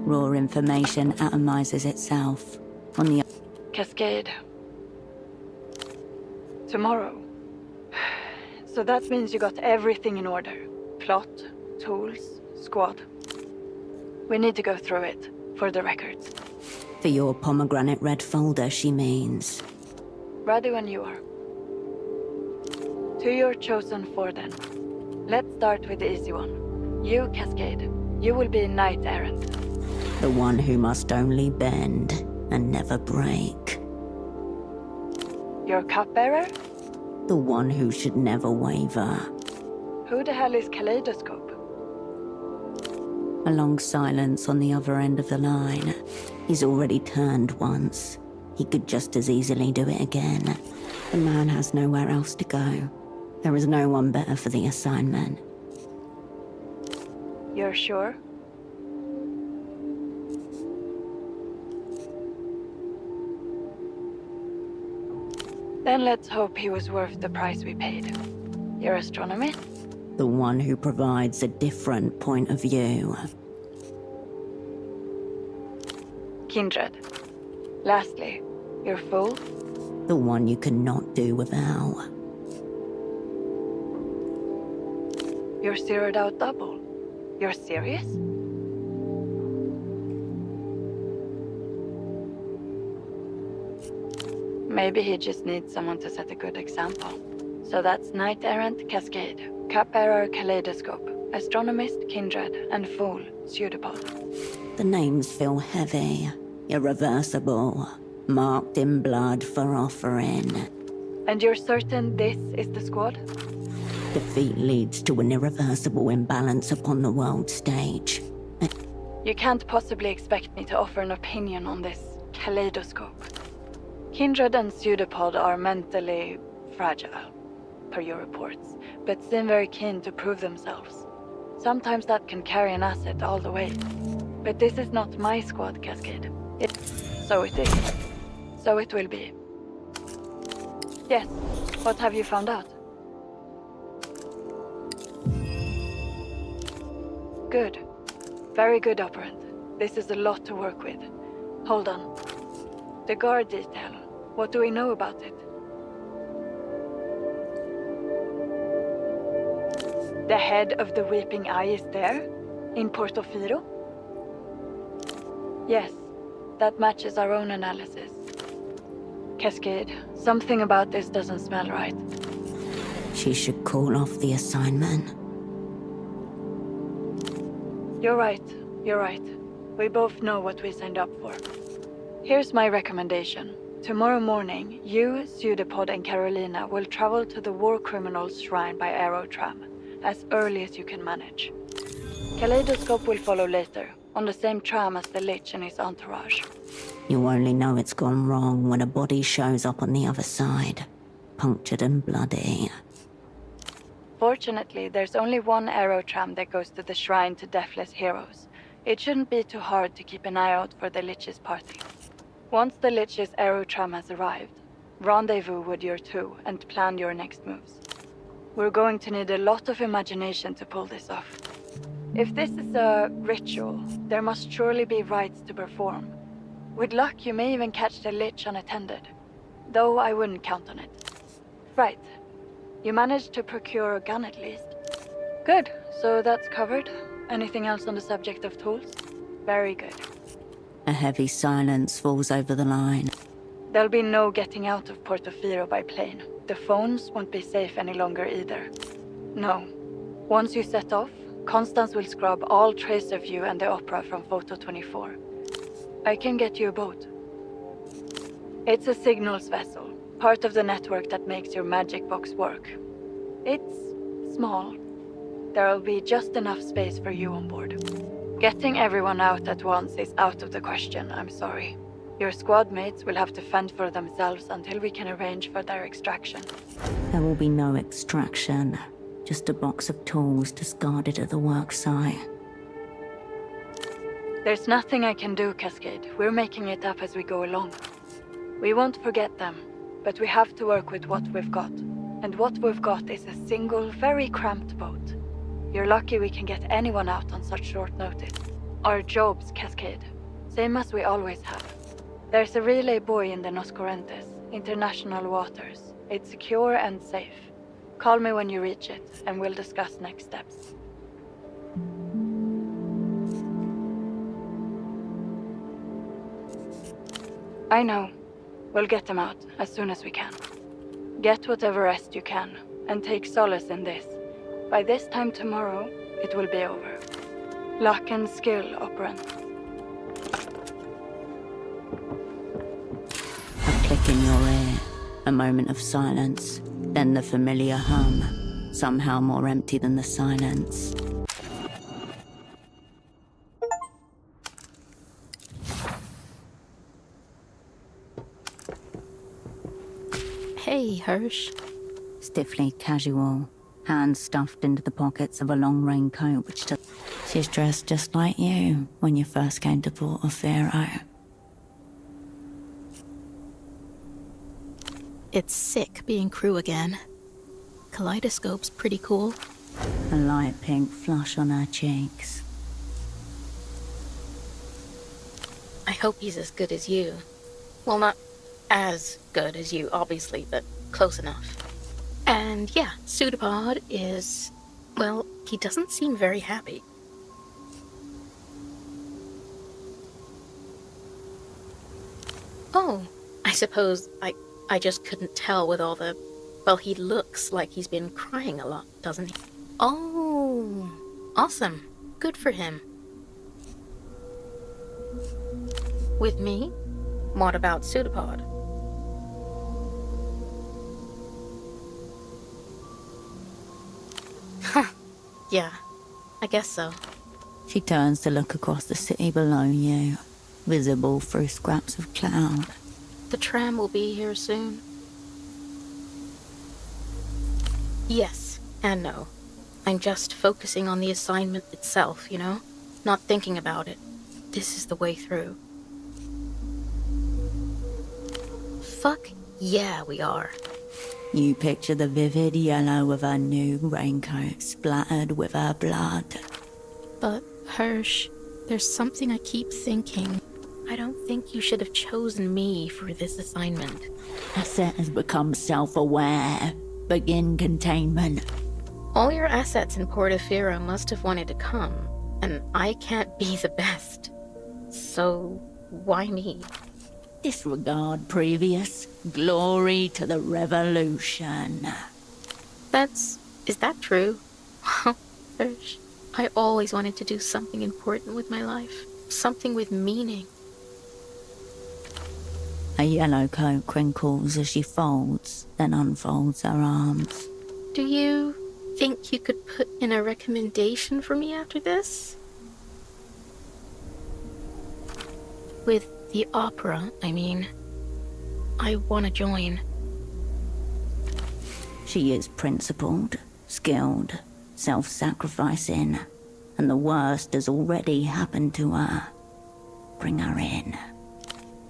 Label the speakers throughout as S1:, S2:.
S1: Raw information atomizes itself. On the
S2: Cascade. Tomorrow. So that means you got everything in order. Plot, tools, squad. We need to go through it, for the records.
S1: For your pomegranate red folder, she means.
S2: Ready when you are. To your chosen four then. Let's start with the easy one. You, Cascade. You will be knight errant.
S1: The one who must only bend and never break.
S2: Your cupbearer?
S1: The one who should never waver.
S2: Who the hell is Kaleidoscope?
S1: A long silence on the other end of the line. He's already turned once. He could just as easily do it again. The man has nowhere else to go. There is no one better for the assignment.
S2: You're sure? Then let's hope he was worth the price we paid. Your astronomy?
S1: The one who provides a different point of view.
S2: Kindred. Lastly, your fool?
S1: The one you cannot do without.
S2: Your zeroed out double. You're serious? Maybe he just needs someone to set a good example. So that's Knight Errant Cascade, Cupbearer Kaleidoscope, Astronomist Kindred, and Fool Pseudopod.
S1: The names feel heavy, irreversible, marked in blood for offering.
S2: And you're certain this is the squad?
S1: Defeat leads to an irreversible imbalance upon the world stage.
S2: You can't possibly expect me to offer an opinion on this Kaleidoscope. Kindred and Pseudopod are mentally fragile, per your reports, but seem very keen to prove themselves. Sometimes that can carry an asset all the way. But this is not my squad, Cascade. So it is. So it will be. Yes, what have you found out? Good. Very good, Operant. This is a lot to work with. Hold on. The guard detail. What do we know about it? The head of the Weeping Eye is there? In Portofino? Yes, that matches our own analysis. Cascade, something about this doesn't smell right.
S1: She should call off the assignment.
S2: You're right, you're right. We both know what we signed up for. Here's my recommendation. Tomorrow morning, you, Pseudopod, and Carolina will travel to the War Criminals Shrine by aerotram, as early as you can manage. Kaleidoscope will follow later, on the same tram as the Lich and his entourage.
S1: You only know it's gone wrong when a body shows up on the other side, punctured and bloody.
S2: Fortunately, there's only one aerotram that goes to the Shrine to Deathless Heroes. It shouldn't be too hard to keep an eye out for the Lich's party. Once the Lich's aerotram has arrived, rendezvous with your two and plan your next moves. We're going to need a lot of imagination to pull this off. If this is a ritual, there must surely be rites to perform. With luck, you may even catch the Lich unattended, though I wouldn't count on it. Right. You managed to procure a gun at least. Good, so that's covered. Anything else on the subject of tools? Very good.
S1: A heavy silence falls over the line.
S2: There'll be no getting out of Portofino by plane. The phones won't be safe any longer either. No. Once you set off, Constance will scrub all trace of you and the opera from Photo 24. I can get you a boat. It's a signals vessel, part of the network that makes your magic box work. It's small. There'll be just enough space for you on board. Getting everyone out at once is out of the question, I'm sorry. Your squad mates will have to fend for themselves until we can arrange for their extraction.
S1: There will be no extraction. Just a box of tools discarded at the worksite.
S2: There's nothing I can do, Cascade. We're making it up as we go along. We won't forget them, but we have to work with what we've got. And what we've got is a single, very cramped boat. You're lucky we can get anyone out on such short notice. Our jobs, Cascade. Same as we always have. There's a relay buoy in the Nos Correntes, international waters. It's secure and safe. Call me when you reach it, and we'll discuss next steps. I know. We'll get them out as soon as we can. Get whatever rest you can, and take solace in this. By this time tomorrow, it will be over. Luck and skill, operant.
S1: A click in your ear, a moment of silence, then the familiar hum, somehow more empty than the silence.
S3: Hey, Hirsch.
S1: Stiffly casual, hands stuffed into the pockets of a long raincoat which does... She's dressed just like you when you first came to Portofino.
S3: It's sick being crew again. Kaleidoscope's pretty cool.
S1: A light pink flush on her cheeks.
S3: I hope he's as good as you. Well, not as good as you, obviously, but close enough. And yeah, Pseudopod is... well, he doesn't seem very happy. Oh, I suppose I just couldn't tell with all the... well, he looks like he's been crying a lot, doesn't he? Oh, awesome. Good for him. With me? What about Pseudopod? Huh. Yeah, I guess so.
S1: She turns to look across the city below you, visible through scraps of cloud.
S3: The tram will be here soon. Yes and no. I'm just focusing on the assignment itself, you know? Not thinking about it. This is the way through. Fuck yeah, we are.
S1: You picture the vivid yellow of her new raincoat splattered with her blood.
S3: But, Hirsch, there's something I keep thinking. I don't think you should have chosen me for this assignment.
S1: Asset has become self-aware. Begin containment.
S3: All your assets in Portofino must have wanted to come, and I can't be the best. So, why me?
S1: Disregard previous. Glory to the revolution.
S3: Is that true? Well, Hirsch, I always wanted to do something important with my life. Something with meaning.
S1: A yellow coat crinkles as she folds, then unfolds her arms.
S3: Do you think you could put in a recommendation for me after this? With the opera, I mean. I want to join.
S1: She is principled, skilled, self-sacrificing, and the worst has already happened to her. Bring her in.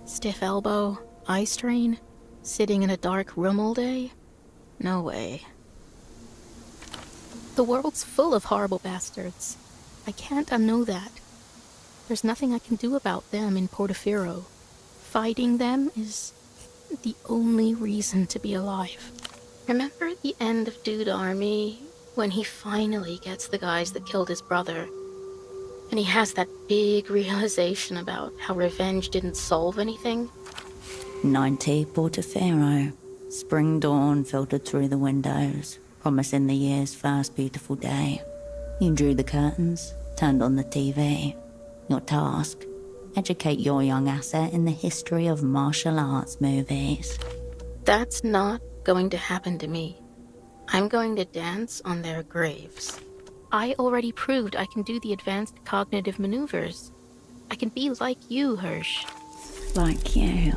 S3: Stiff elbow, eye strain, sitting in a dark room all day? No way. The world's full of horrible bastards. I can't unknow that. There's nothing I can do about them in Portofino. Fighting them is the only reason to be alive. Remember at the end of Dude Army, when he finally gets the guys that killed his brother, and he has that big realization about how revenge didn't solve anything?
S1: 90 Portofino. Spring dawn filtered through the windows, promising the year's first beautiful day. You drew the curtains, turned on the TV. Your task: educate your young asset in the history of martial arts movies.
S3: That's not going to happen to me. I'm going to dance on their graves. I already proved I can do the advanced cognitive maneuvers. I can be like you, Hirsch.
S1: Like you.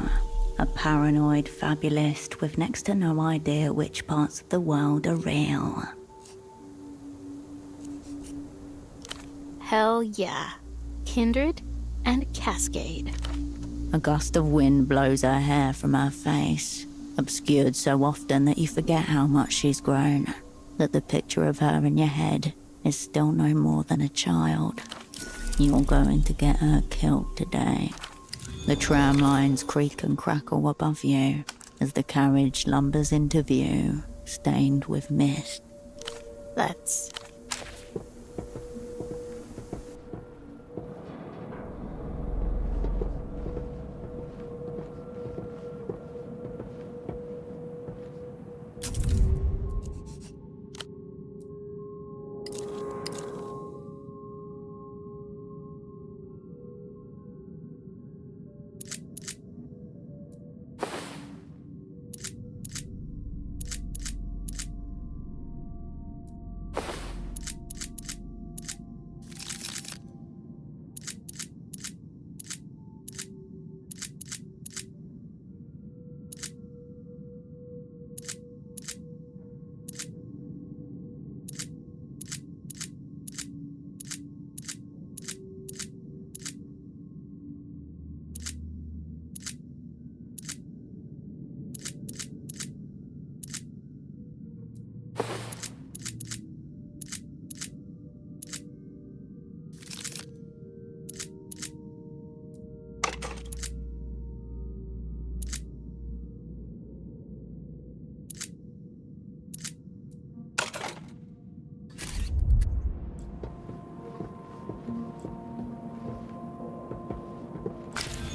S1: A paranoid fabulist with next to no idea which parts of the world are real.
S3: Hell yeah. Kindred and Cascade.
S1: A gust of wind blows her hair from her face, obscured so often that you forget how much she's grown, that the picture of her in your head is still no more than a child. You're going to get her killed today. The tram lines creak and crackle above you as the carriage lumbers into view, stained with mist.
S3: Let's...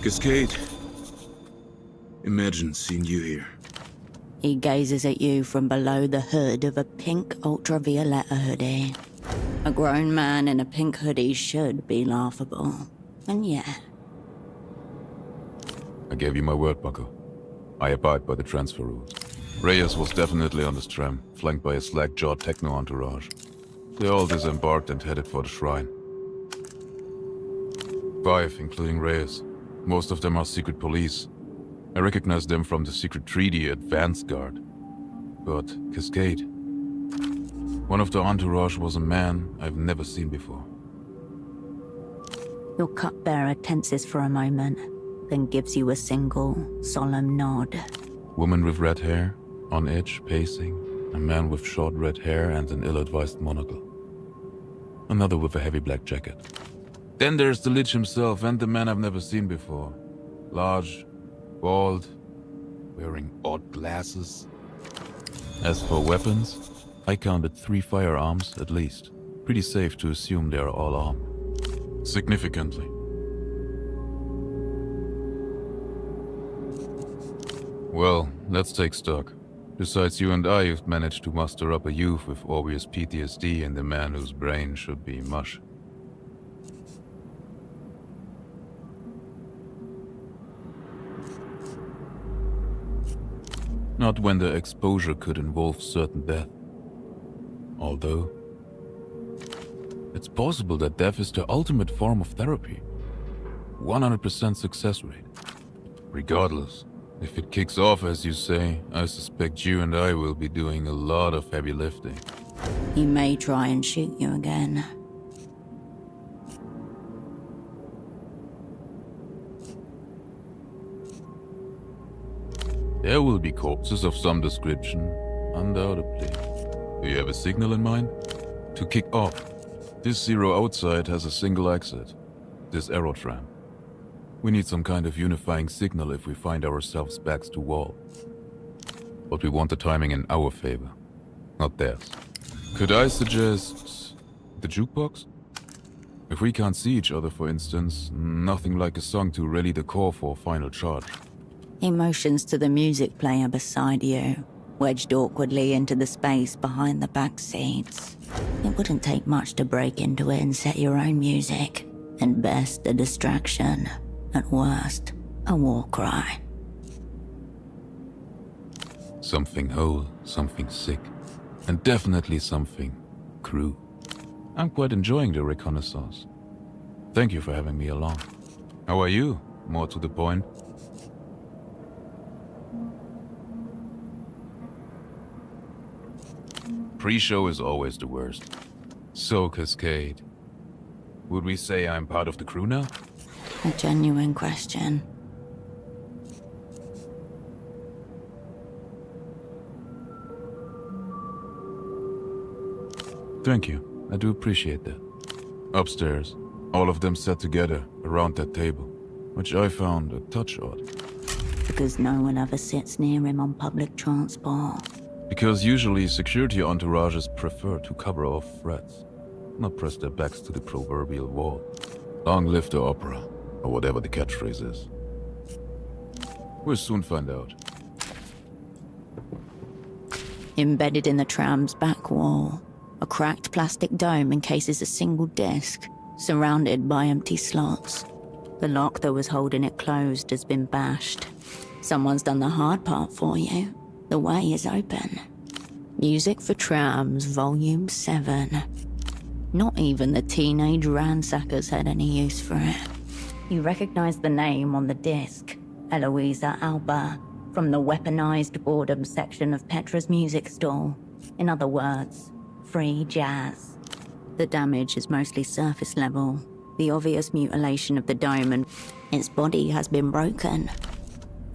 S4: Cascade. Imagine seeing you here.
S1: He gazes at you from below the hood of a pink ultraviolet hoodie. A grown man in a pink hoodie should be laughable. And yeah.
S5: I gave you my word, Bucko. I abide by the transfer rules. Reyes was definitely on this tram, flanked by a slack-jawed techno entourage. They all disembarked and headed for the shrine. 5, including Reyes. Most of them are secret police. I recognized them from the secret treaty at Vanguard. But Cascade... one of the entourage was a man I've never seen before.
S1: Your cupbearer tenses for a moment, then gives you a single, solemn nod.
S5: Woman with red hair, on edge, pacing. A man with short red hair and an ill-advised monocle. Another with a heavy black jacket. Then there's the Lich himself and the man I've never seen before. Large, bald, wearing odd glasses. As for weapons, I counted 3 firearms at least. Pretty safe to assume they are all armed. Significantly. Well, let's take stock. Besides you and I, you've managed to muster up a youth with obvious PTSD and a man whose brain should be mush. Not when the exposure could involve certain death. Although, it's possible that death is the ultimate form of therapy. 100% success rate. Regardless, if it kicks off as you say, I suspect you and I will be doing a lot of heavy lifting.
S1: He may try and shoot you again.
S5: There will be corpses of some description, undoubtedly. Do you have a signal in mind? To kick off, this zero outside has a single exit. This aerotram. We need some kind of unifying signal if we find ourselves backs to wall. But we want the timing in our favor, not theirs. Could I suggest the jukebox? If we can't see each other, for instance, nothing like a song to rally the core for a final charge.
S1: He motions to the music player beside you, wedged awkwardly into the space behind the back seats. It wouldn't take much to break into it and set your own music. At best, a distraction. At worst, a war cry.
S5: Something whole, something sick, and definitely something crude. I'm quite enjoying the reconnaissance. Thank you for having me along. How are you? More to the point. Pre-show is always the worst. So, Cascade, would we say I'm part of the crew now?
S1: A genuine question.
S5: Thank you. I do appreciate that. Upstairs, all of them sat together around that table, which I found a touch odd.
S1: Because no one ever sits near him on public transport.
S5: Because usually security entourages prefer to cover off threats, not press their backs to the proverbial wall. Long live the opera, or whatever the catchphrase is. We'll soon find out.
S1: Embedded in the tram's back wall, a cracked plastic dome encases a single disc, surrounded by empty slots. The lock that was holding it closed has been bashed. Someone's done the hard part for you. The way is open. Music for Trams, Volume 7. Not even the teenage ransackers had any use for it. You recognize the name on the disc, Eloisa Alba, from the weaponized boredom section of Petra's music stall. In other words, free jazz. The damage is mostly surface level. The obvious mutilation of the dome and its body has been broken.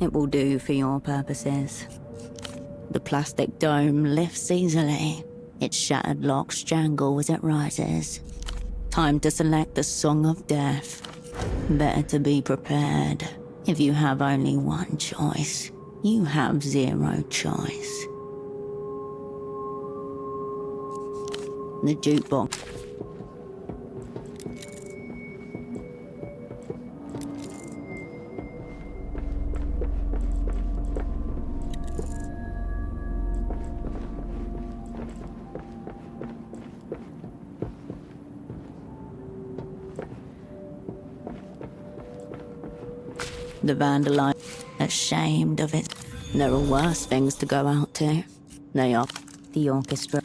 S1: It will do for your purposes. The plastic dome lifts easily. Its shattered locks jangle as it rises. Time to select the Song of Death. Better to be prepared. If you have only one choice, you have zero choice. The jukebox. The vandalite, ashamed of it. There are worse things to go out to. They are the orchestra.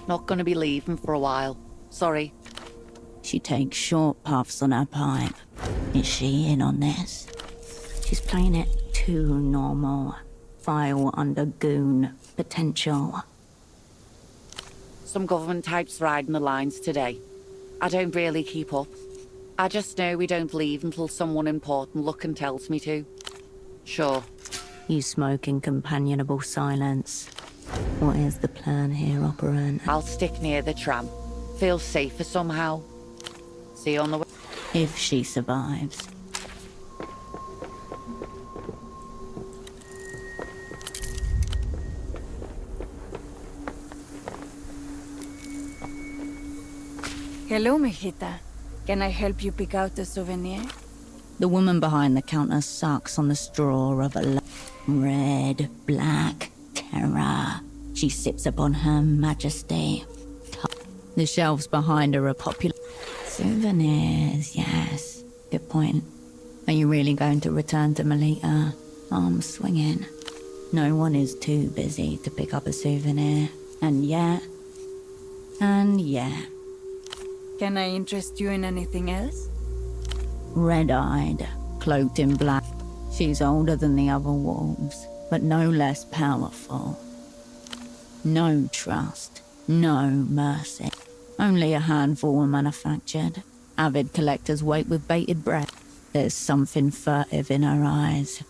S6: Not gonna be leaving for a while. Sorry.
S1: She takes short puffs on her pipe. Is she in on this? She's playing it too normal. File under goon potential.
S6: Some government types riding the lines today. I don't really keep up. I just know we don't leave until someone important looking tells me to. Sure.
S1: You smoke in companionable silence. What is the plan here, operant?
S6: I'll stick near the tram. Feels safer somehow. See you on the way.
S1: If she survives.
S2: Hello, mijita. Can I help you pick out a souvenir?
S1: The woman behind the counter sucks on the straw of a red, black terror. She sips upon her majesty. The shelves behind her are popular. Souvenirs, yes. Good point. Are you really going to return to Melita? Arms swinging. No one is too busy to pick up a souvenir. And yet...
S2: Can I interest you in anything else?
S1: Red-eyed, cloaked in black. She's older than the other wolves, but no less powerful. No trust, no mercy. Only a handful were manufactured. Avid collectors wait with bated breath. There's something furtive in her eyes.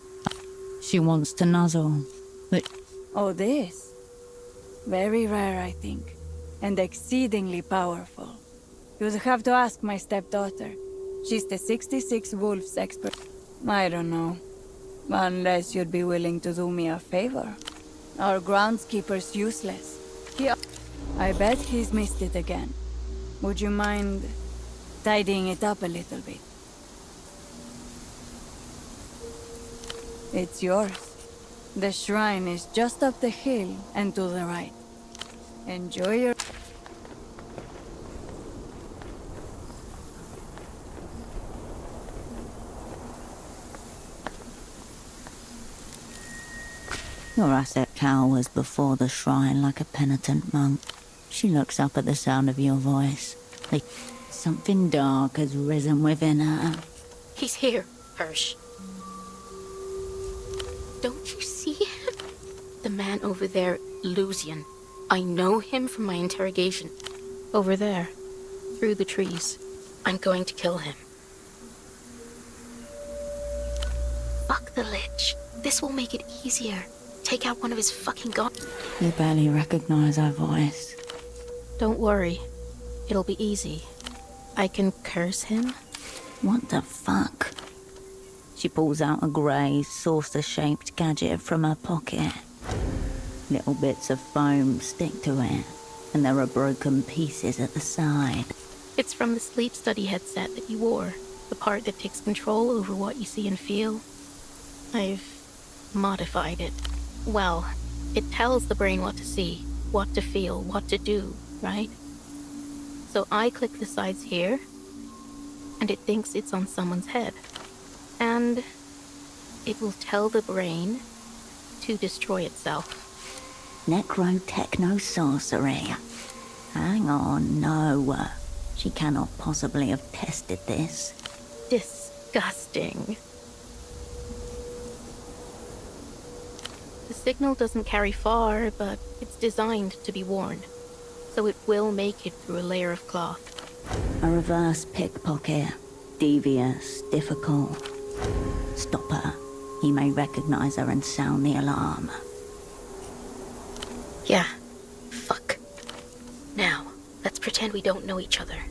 S1: She wants to nuzzle, but...
S2: Oh, this? Very rare, I think. And exceedingly powerful. You'd have to ask my stepdaughter. She's the 66 Wolves expert. I don't know. Unless you'd be willing to do me a favor. Our groundskeeper's useless. I bet he's missed it again. Would you mind tidying it up a little bit? It's yours. The shrine is just up the hill and to the right. Enjoy your...
S1: Your asset cowers before the shrine like a penitent monk. She looks up at the sound of your voice. Like something dark has risen within her.
S3: He's here, Hirsch. Don't you see him? The man over there, Lucian. I know him from my interrogation. Over there, through the trees. I'm going to kill him. Fuck the Lich. This will make it easier. Take out one of his fucking guns.
S1: You barely recognize her voice.
S3: Don't worry. It'll be easy. I can curse him.
S1: What the fuck? She pulls out a grey, saucer-shaped gadget from her pocket. Little bits of foam stick to it, and there are broken pieces at the side.
S3: It's from the sleep study headset that you wore. The part that takes control over what you see and feel. I've modified it. Well, it tells the brain what to see, what to feel, what to do, right? So I click the sides here, and it thinks it's on someone's head. And it will tell the brain to destroy itself.
S1: Necro-techno-sorcery. Hang on, no. She cannot possibly have tested this.
S3: Disgusting. The signal doesn't carry far, but it's designed to be worn. So it will make it through a layer of cloth.
S1: A reverse pickpocket. Devious, difficult. Stop her. He may recognize her and sound the alarm.
S3: Yeah. Fuck. Now, let's pretend we don't know each other.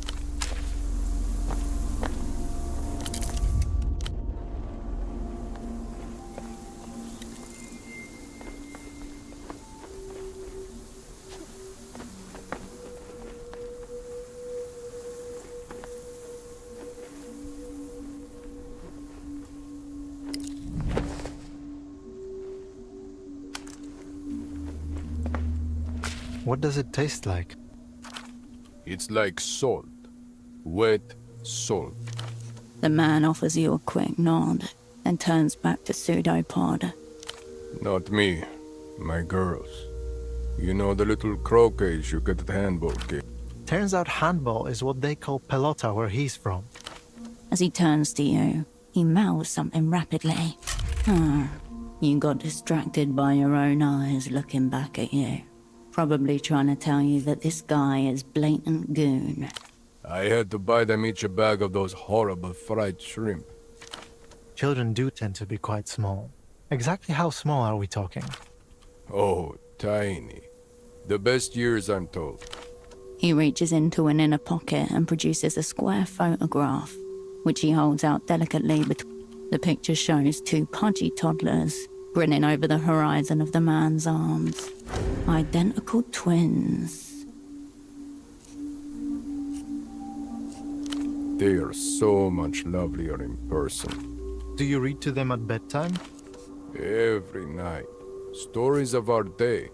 S7: What does it taste like?
S8: It's like salt. Wet salt.
S1: The man offers you a quick nod, then turns back to Pseudopod.
S8: Not me. My girls. You know the little croquets you get at handball game.
S7: Turns out handball is what they call pelota where he's from.
S1: As he turns to you, he mouths something rapidly. You got distracted by your own eyes looking back at you. Probably trying to tell you that this guy is blatant goon.
S8: I had to buy them each a bag of those horrible fried shrimp.
S7: Children do tend to be quite small. Exactly how small are we talking?
S8: Oh, tiny. The best years, I'm told.
S1: He reaches into an inner pocket and produces a square photograph, which he holds out delicately between. The picture shows two pudgy toddlers grinning over the horizon of the man's arms. Identical twins.
S8: They are so much lovelier in person.
S7: Do you read to them at bedtime?
S8: Every night. Stories of our day.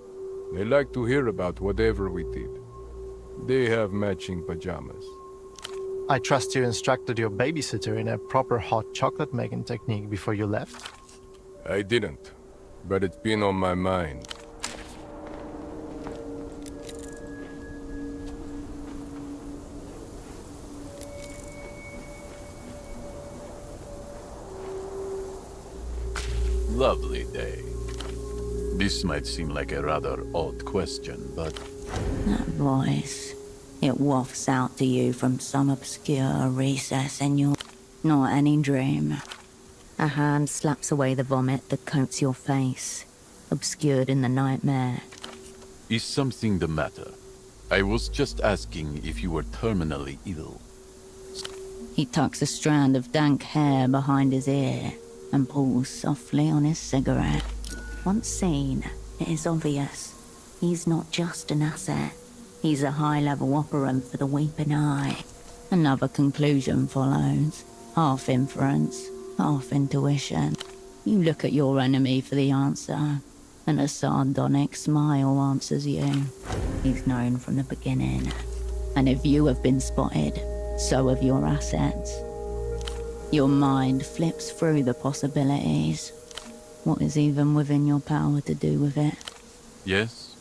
S8: They like to hear about whatever we did. They have matching pajamas.
S7: I trust you instructed your babysitter in a proper hot chocolate making technique before you left?
S8: I didn't, but it's been on my mind.
S5: Lovely day. This might seem like a rather odd question, but...
S1: That voice. It wafts out to you from some obscure recess in your... Not any dream. A hand slaps away the vomit that coats your face, obscured in the nightmare.
S5: Is something the matter? I was just asking if you were terminally ill.
S1: He tucks a strand of dank hair behind his ear and pulls softly on his cigarette. Once seen, it is obvious. He's not just an asset. He's a high-level operant for the Weeping Eye. Another conclusion follows. Half inference, half intuition. You look at your enemy for the answer, and a sardonic smile answers you. He's known from the beginning. And if you have been spotted, so have your assets. Your mind flips through the possibilities. What is even within your power to do with it?
S5: Yes?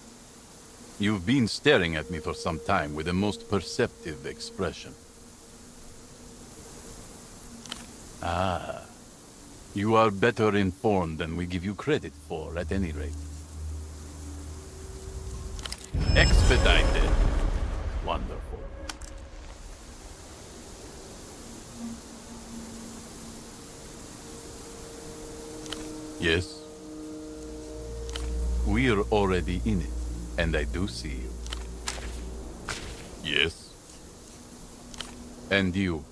S5: You've been staring at me for some time with the most perceptive expression. Ah. You are better informed than we give you credit for, at any rate. Expedited. Wonderful. Yes? We're already in it, and I do see you. Yes? And you.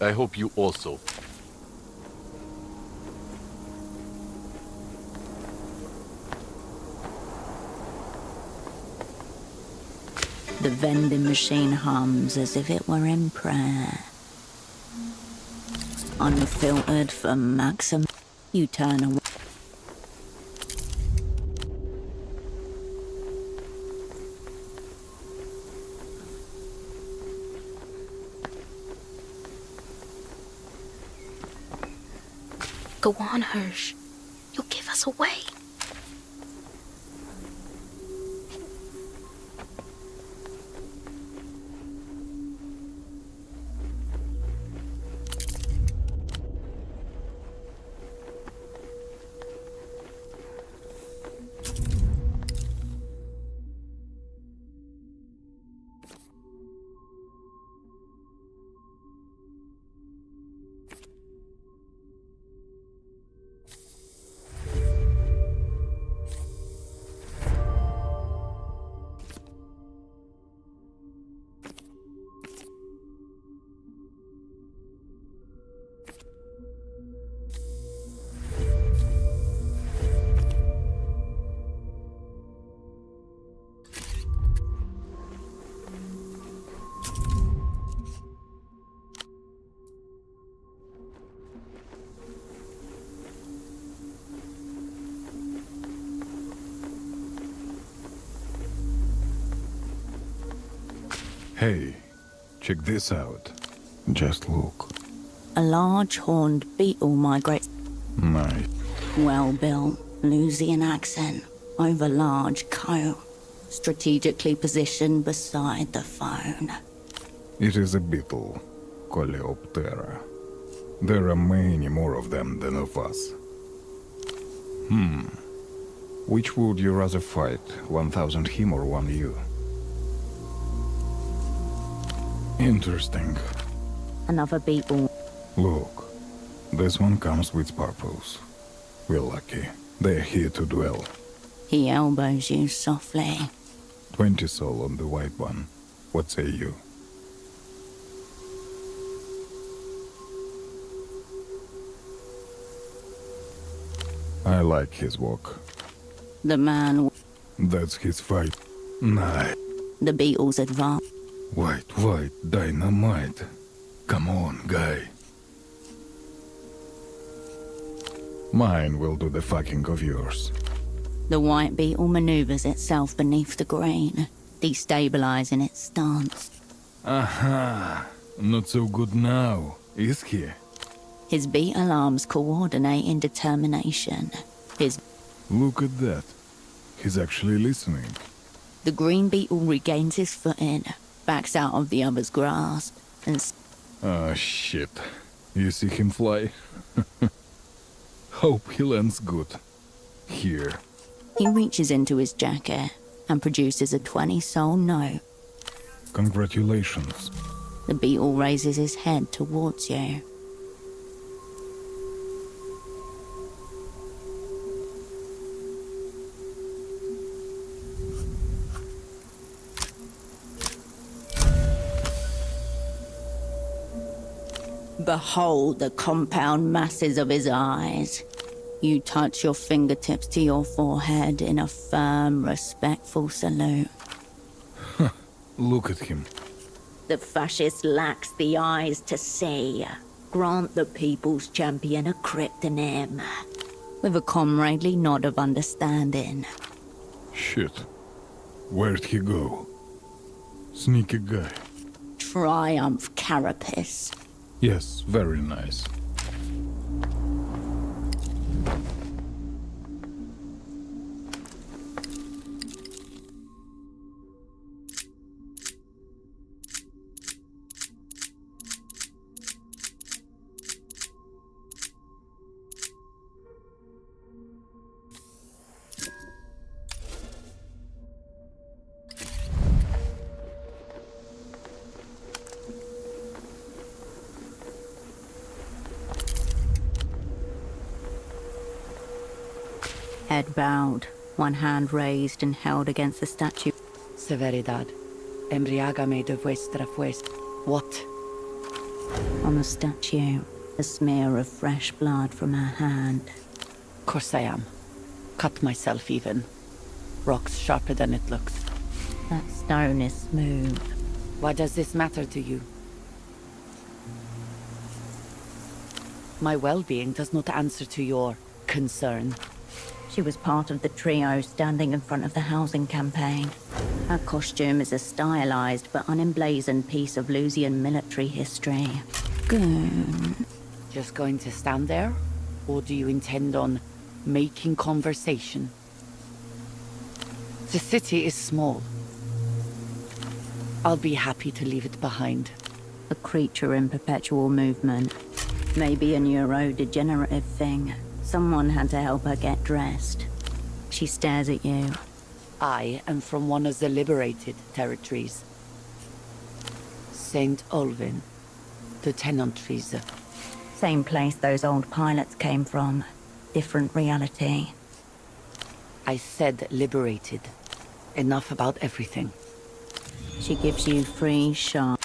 S5: I hope you also.
S1: The vending machine hums as if it were in prayer. Unfiltered for maximum. You turn away.
S3: Go on, Hirsch. You'll give us away.
S9: Hey, check this out. Just look.
S1: A large horned beetle migrates.
S9: Nice.
S1: Well built, Lusian accent, over large coat, strategically positioned beside the phone.
S9: It is a beetle, Coleoptera. There are many more of them than of us. Which would you rather fight, 1,000 him or 1 you? Interesting.
S1: Another beetle.
S9: Look, this one comes with purpose. We're lucky. They're here to dwell.
S1: He elbows you softly.
S9: 20 soul on the white one. What say you? I like his walk.
S1: The man.
S9: That's his fight. Nice.
S1: The beetles advance.
S9: White, dynamite. Come on, guy. Mine will do the fucking of yours.
S1: The white beetle maneuvers itself beneath the green, destabilizing its stance.
S9: Aha! Not so good now, is he?
S1: His beetle arms coordinate in determination.
S9: Look at that. He's actually listening.
S1: The green beetle regains his footing, backs out of the other's grasp, and
S9: Ah, shit. You see him fly? Hope he lands good. Here.
S1: he reaches into his jacket and produces a 20 soul note.
S9: Congratulations.
S1: The beetle raises his head towards you. Behold the compound masses of his eyes. You touch your fingertips to your forehead in a firm, respectful salute.
S9: Look at him.
S1: The fascist lacks the eyes to see. Grant the people's champion a cryptonym, with a comradely nod of understanding.
S9: Shit. Where'd he go? Sneaky guy.
S1: Triumph Carapace.
S9: Yes, very nice.
S1: Head bowed, one hand raised and held against the statue.
S6: Severidad. Embriágame de vuestra fuerza. What?
S1: On the statue, a smear of fresh blood from her hand.
S6: Course I am. Cut myself even. Rock's sharper than it looks.
S1: That stone is smooth.
S6: Why does this matter to you? My well-being does not answer to your concern.
S1: She was part of the trio standing in front of the housing campaign. Her costume is a stylized but unemblazoned piece of Lusian military history. Good.
S6: Just going to stand there? Or do you intend on making conversation? The city is small. I'll be happy to leave it behind.
S1: A creature in perpetual movement. Maybe a neurodegenerative thing. Someone had to help her get dressed. She stares at you.
S6: I am from one of the liberated territories. St. Olvin, the tenantries.
S1: Same place those old pilots came from. Different reality.
S6: I said liberated. Enough about everything.
S1: She gives you free shot.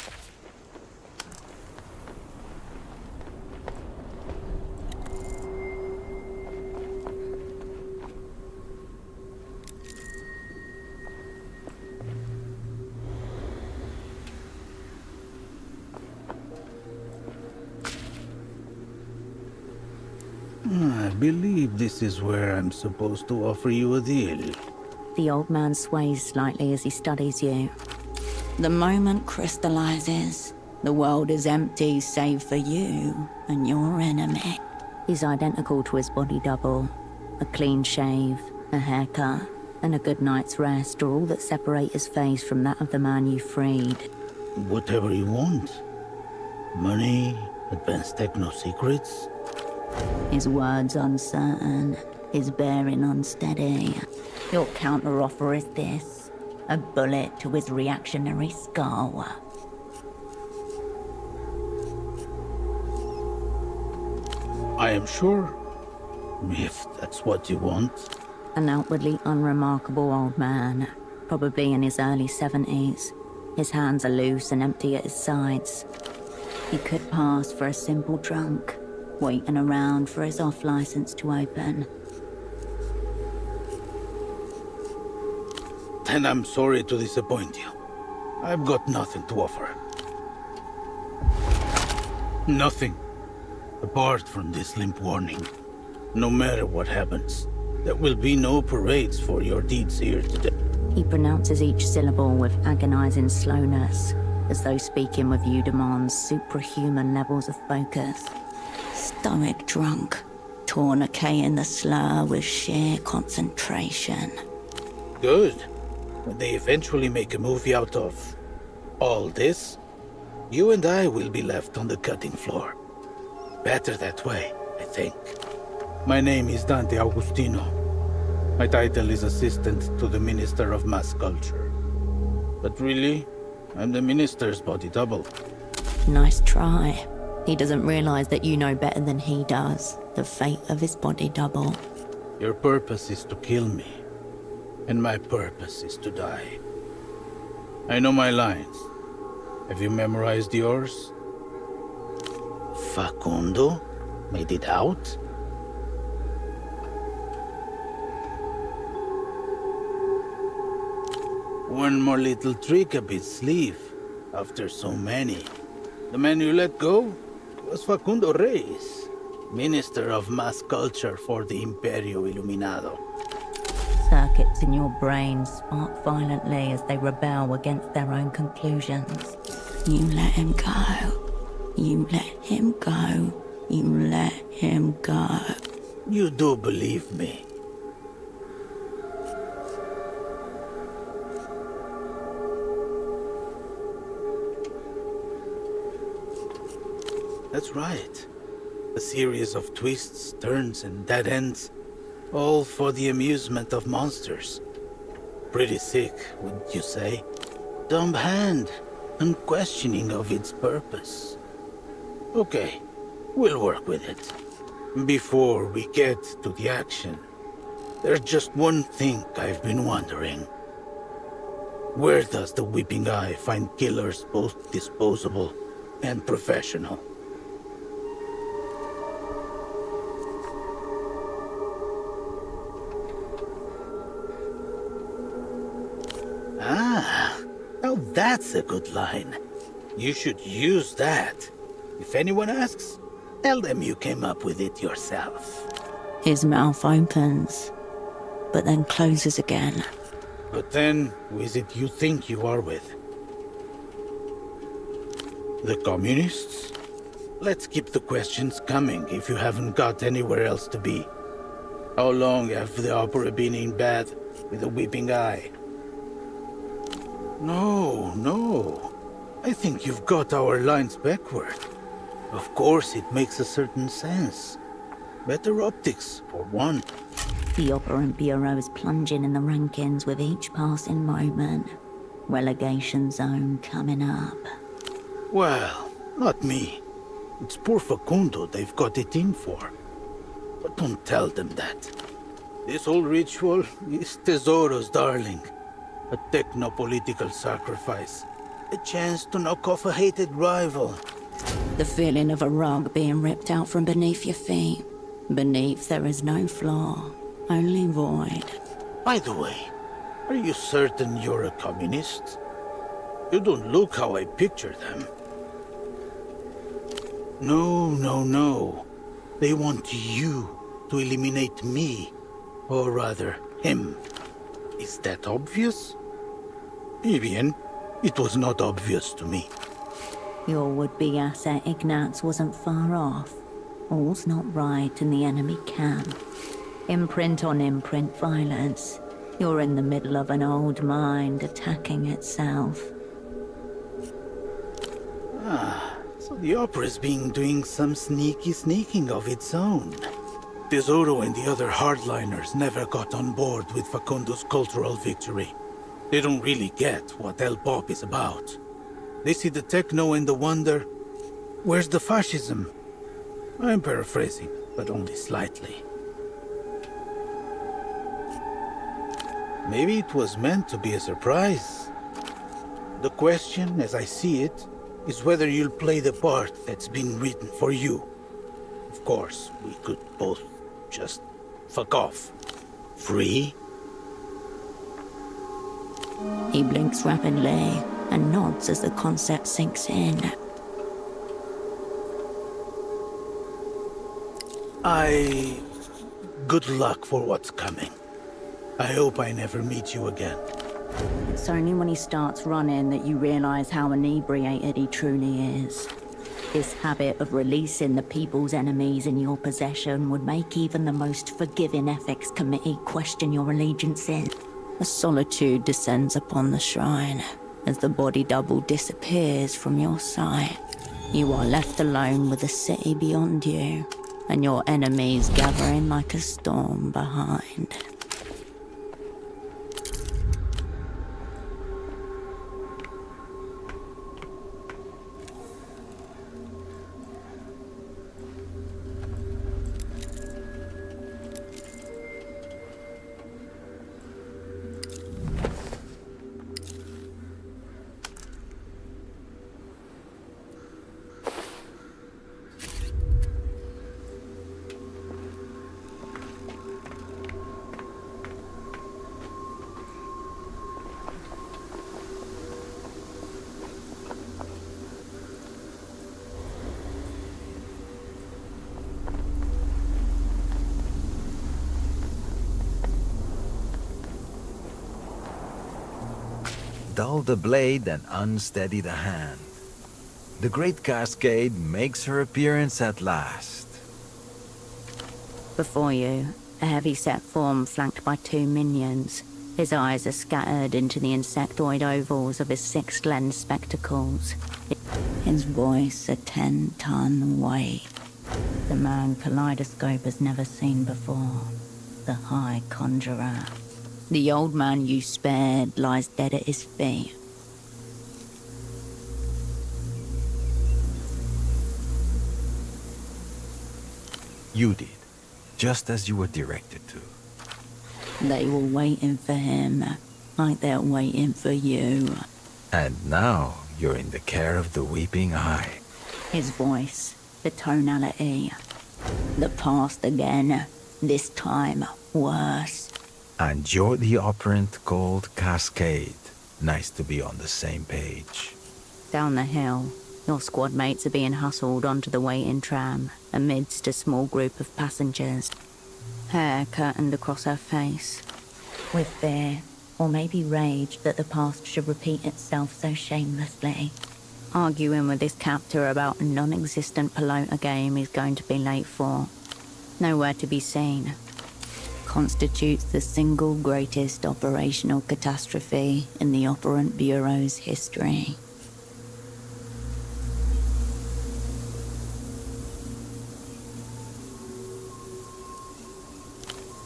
S10: I believe this is where I'm supposed to offer you a deal.
S1: The old man sways slightly as he studies you. The moment crystallizes. The world is empty save for you and your enemy. He's identical to his body double. A clean shave, a haircut, and a good night's rest are all that separate his face from that of the man you freed.
S10: Whatever you want. Money, advanced techno secrets.
S1: His words uncertain, his bearing unsteady. Your counteroffer is this: a bullet to his reactionary skull.
S10: I am sure, if that's what you want.
S1: An outwardly unremarkable old man, probably in his early 70s. His hands are loose and empty at his sides. He could pass for a simple drunk, waiting around for his off-license to open.
S10: Then I'm sorry to disappoint you. I've got nothing to offer. Nothing. Apart from this limp warning. No matter what happens, there will be no parades for your deeds here today.
S1: He pronounces each syllable with agonizing slowness, as though speaking with you demands superhuman levels of focus. Stoic drunk, tourniqueting the slur with sheer concentration.
S10: Good. When they eventually make a movie out of all this, you and I will be left on the cutting floor. Better that way, I think. My name is Dante Augustino. My title is Assistant to the Minister of Mass Culture. But really, I'm the Minister's body double.
S1: Nice try. He doesn't realize that you know better than he does the fate of his body double.
S10: Your purpose is to kill me, and my purpose is to die. I know my lines. Have you memorized yours? Facundo made it out? One more little trick up his sleeve, after so many. The man you let go was Facundo Reyes, Minister of Mass Culture for the Imperio Iluminado.
S1: Circuits in your brain spark violently as they rebel against their own conclusions. You let him go. You let him go. You let him go.
S10: You do believe me? That's right. A series of twists, turns, and dead ends, all for the amusement of monsters. Pretty sick, wouldn't you say? Dumb hand, unquestioning of its purpose. Okay, we'll work with it. Before we get to the action, there's just one thing I've been wondering. Where does the Weeping Eye find killers both disposable and professional? Ah, now that's a good line. You should use that. If anyone asks, tell them you came up with it yourself.
S1: His mouth opens, but then closes again.
S10: But then, who is it you think you are with? The communists? Let's keep the questions coming if you haven't got anywhere else to be. How long have the opera been in bed with a weeping eye? No. I think you've got our lines backward. Of course, it makes a certain sense. Better optics, for one.
S1: The operant bureau is plunging in the rankings with each passing moment. Relegation zone coming up.
S10: Well, not me. It's poor Facundo they've got it in for. But don't tell them that. This whole ritual is Tesoro's darling. A techno-political sacrifice. A chance to knock off a hated rival.
S1: The feeling of a rug being ripped out from beneath your feet. Beneath there is no floor, only void.
S10: By the way, are you certain you're a communist? You don't look how I picture them. No. They want you to eliminate me. Or rather, him. Is that obvious? Bien, it was not obvious to me.
S1: Your would-be asset Ignatz wasn't far off. All's not right in the enemy camp. Imprint on imprint violence. You're in the middle of an old mind attacking itself.
S10: So the opera's been doing some sneaky sneaking of its own. Tesoro and the other hardliners never got on board with Facundo's cultural victory. They don't really get what El Pop is about. They see the techno and the wonder. Where's the fascism? I'm paraphrasing, but only slightly. Maybe it was meant to be a surprise. The question, as I see it, is whether you'll play the part that's been written for you. Of course, we could both just fuck off. Free?
S1: He blinks rapidly and nods as the concept sinks in.
S10: Good luck for what's coming. I hope I never meet you again.
S1: It's only when he starts running that you realize how inebriated he truly is. This habit of releasing the people's enemies in your possession would make even the most forgiving ethics committee question your allegiances. A solitude descends upon the shrine as the body double disappears from your sight. You are left alone with the city beyond you, and your enemies gathering like a storm behind.
S11: dull the blade and unsteady the hand. The Great Cascade makes her appearance at last.
S1: Before you, a heavy-set form flanked by 2 minions. His eyes are scattered into the insectoid ovals of his 6-lens spectacles. His voice a 10-ton weight. The man Kaleidoscope has never seen before. The High Conjurer. The old man you spared lies dead at his feet.
S11: You did, just as you were directed to.
S1: They were waiting for him, like they're waiting for you.
S11: And now you're in the care of the Weeping Eye.
S1: His voice, the tonality. The past again, this time worse.
S11: And you're the operant called Cascade. Nice to be on the same page.
S1: Down the hill, your squad mates are being hustled onto the waiting tram amidst a small group of passengers. Hair curtained across her face, with fear, or maybe rage that the past should repeat itself so shamelessly. Arguing with his captor about a non-existent pelota game he's going to be late for. Nowhere to be seen. Constitutes the single greatest operational catastrophe in the Operant Bureau's history.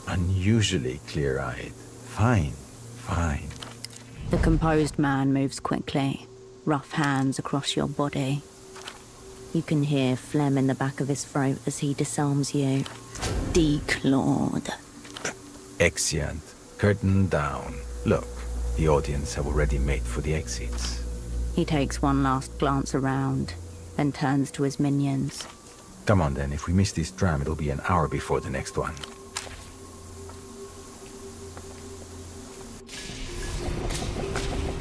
S11: Unusually clear-eyed. Fine, fine.
S1: The composed man moves quickly, rough hands across your body. You can hear phlegm in the back of his throat as he disarms you. Declawed.
S11: Exeunt. Curtain down. Look, the audience have already made for the exits.
S1: He takes one last glance around, then turns to his minions.
S11: Come on then, if we miss this tram, it'll be an hour before the next one.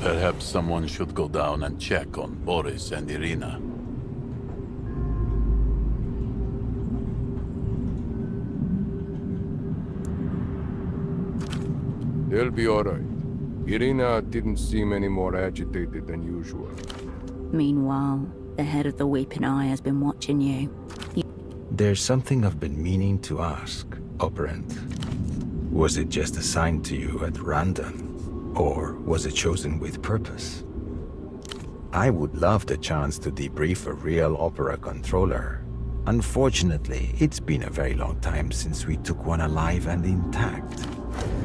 S5: Perhaps someone should go down and check on Boris and Irina.
S8: They'll be all right. Irina didn't seem any more agitated than usual.
S1: Meanwhile, the head of the Weeping Eye has been watching you.
S11: There's something I've been meaning to ask, Operant. Was it just assigned to you at random? Or was it chosen with purpose? I would love the chance to debrief a real opera controller. Unfortunately, it's been a very long time since we took one alive and intact.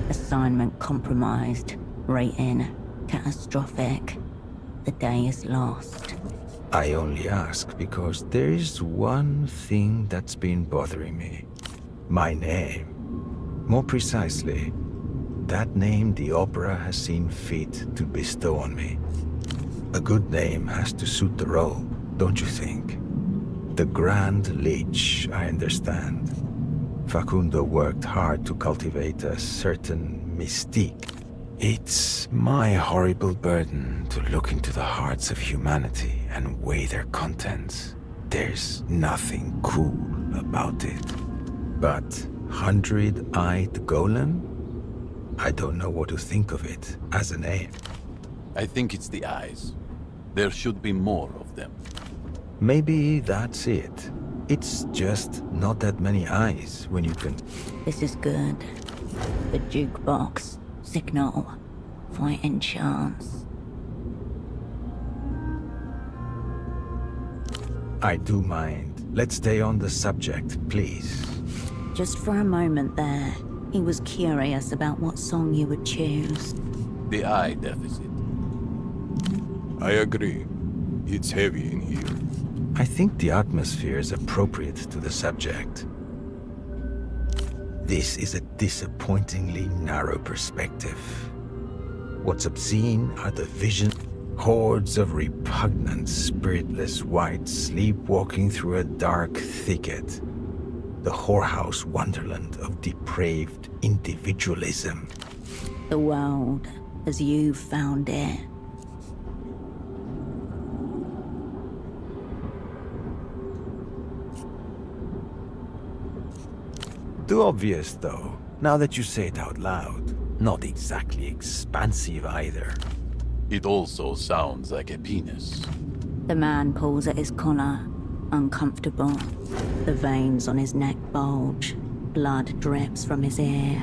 S1: Assignment compromised. Rating catastrophic. The day is lost.
S11: I only ask because there is one thing that's been bothering me. My name. More precisely, that name the opera has seen fit to bestow on me. A good name has to suit the role, don't you think? The Grand Lich, I understand. Facundo worked hard to cultivate a certain mystique. It's my horrible burden to look into the hearts of humanity and weigh their contents. There's nothing cool about it. But 100-eyed golem? I don't know what to think of it as a name.
S5: I think it's the eyes. There should be more of them.
S11: Maybe that's it. It's just not that many eyes when you can...
S1: This is good. The jukebox, signal, fighting chance.
S11: I do mind. Let's stay on the subject, please.
S1: Just for a moment there, he was curious about what song you would choose.
S5: The eye deficit.
S8: I agree. It's heavy in here.
S11: I think the atmosphere is appropriate to the subject. This is a disappointingly narrow perspective. What's obscene are the vision hordes of repugnant, spiritless wights sleepwalking through a dark thicket. The whorehouse wonderland of depraved individualism.
S1: The world as you found it.
S11: Too obvious, though, now that you say it out loud. Not exactly expansive either.
S5: It also sounds like a penis.
S1: The man pulls at his collar, uncomfortable. The veins on his neck bulge. Blood drips from his ear.